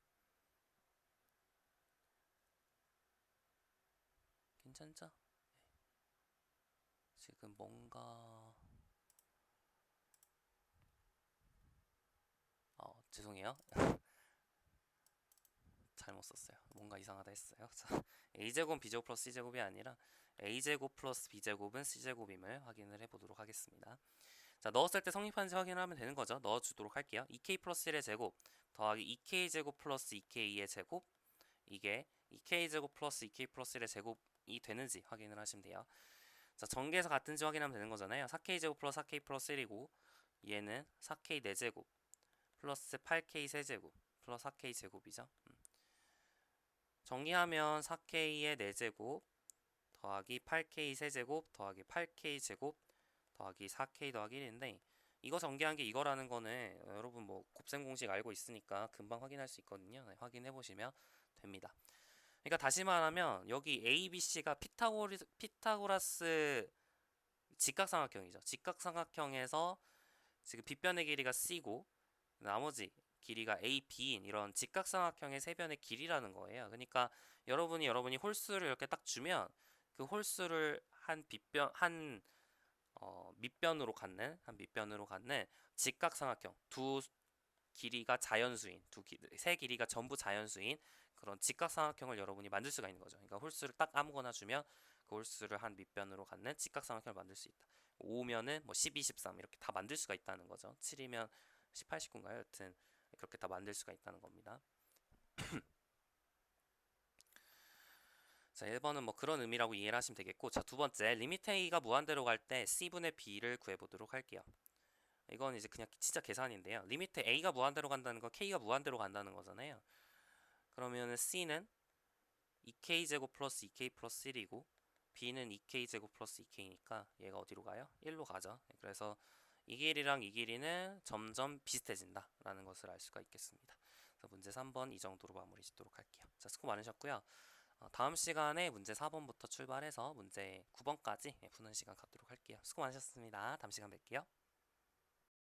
괜찮죠? 지금 뭔가 죄송해요. 잘못 썼어요. 뭔가 이상하다 했어요. 자, a제곱 b제곱 플러스 c제곱이 아니라 a제곱 플러스 b제곱은 c제곱임을 확인을 해보도록 하겠습니다. 자, 넣었을 때 성립하는지 확인을 하면 되는 거죠. 넣어주도록 할게요. 2k 플러스 1의 제곱 더하기 2k제곱 플러스 2k의 제곱, 이게 2k제곱 플러스 2k 플러스 1의 제곱이 되는지 확인을 하시면 돼요. 자, 전개해서 같은지 확인하면 되는 거잖아요. 4k제곱 플러스 4k 플러스 1이고 얘는 4k 4제곱 플러스 8k 세제곱 플러스 4k 제곱이죠. 정리하면 4k의 4제곱 더하기 8k 세제곱 더하기 8k 제곱 더하기 4k 더하기 1인데, 이거 전개한 게 이거라는 거는 여러분 뭐 곱셈 공식 알고 있으니까 금방 확인할 수 있거든요. 네, 확인해 보시면 됩니다. 그러니까 다시 말하면 여기 A, B, C가 피타고라스 직각삼각형이죠. 직각삼각형에서 지금 빗변의 길이가 C고 나머지 길이가 A, B인 이런 직각삼각형의 세 변의 길이라는 거예요. 그러니까 여러분이 홀수를 이렇게 딱 주면 그 홀수를 밑변으로 갖는 직각삼각형, 두 길이가 자연수인, 세 길이가 전부 자연수인 그런 직각삼각형을 여러분이 만들 수가 있는 거죠. 그러니까 홀수를 딱 아무거나 주면 그 홀수를 한 밑변으로 갖는 직각삼각형을 만들 수 있다. 5면은 뭐 12, 13 이렇게 다 만들 수가 있다는 거죠. 7이면 18, 19인가요? 여튼 그렇게 다 만들 수가 있다는 겁니다. 자, 1번은 뭐 그런 의미라고 이해를 하시면 되겠고, 자, 두 번째 리미트 a가 무한대로 갈 때 c분의 b를 구해보도록 할게요. 이건 이제 그냥 진짜 계산인데요. 리미트 a가 무한대로 간다는 거 k가 무한대로 간다는 거잖아요. 그러면은 c는 2k제곱 플러스 2k 플러스 1이고 b는 2k제곱 플러스 2k니까 얘가 어디로 가요? 1로 가죠. 그래서 이 길이랑 이 길이는 점점 비슷해진다 라는 것을 알 수가 있겠습니다. 그래서 문제 3번 이 정도로 마무리 짓도록 할게요. 자, 수고 많으셨고요. 다음 시간에 문제 4번부터 출발해서 문제 9번까지 푸는 시간 갖도록 할게요. 수고 많으셨습니다. 다음 시간 뵐게요.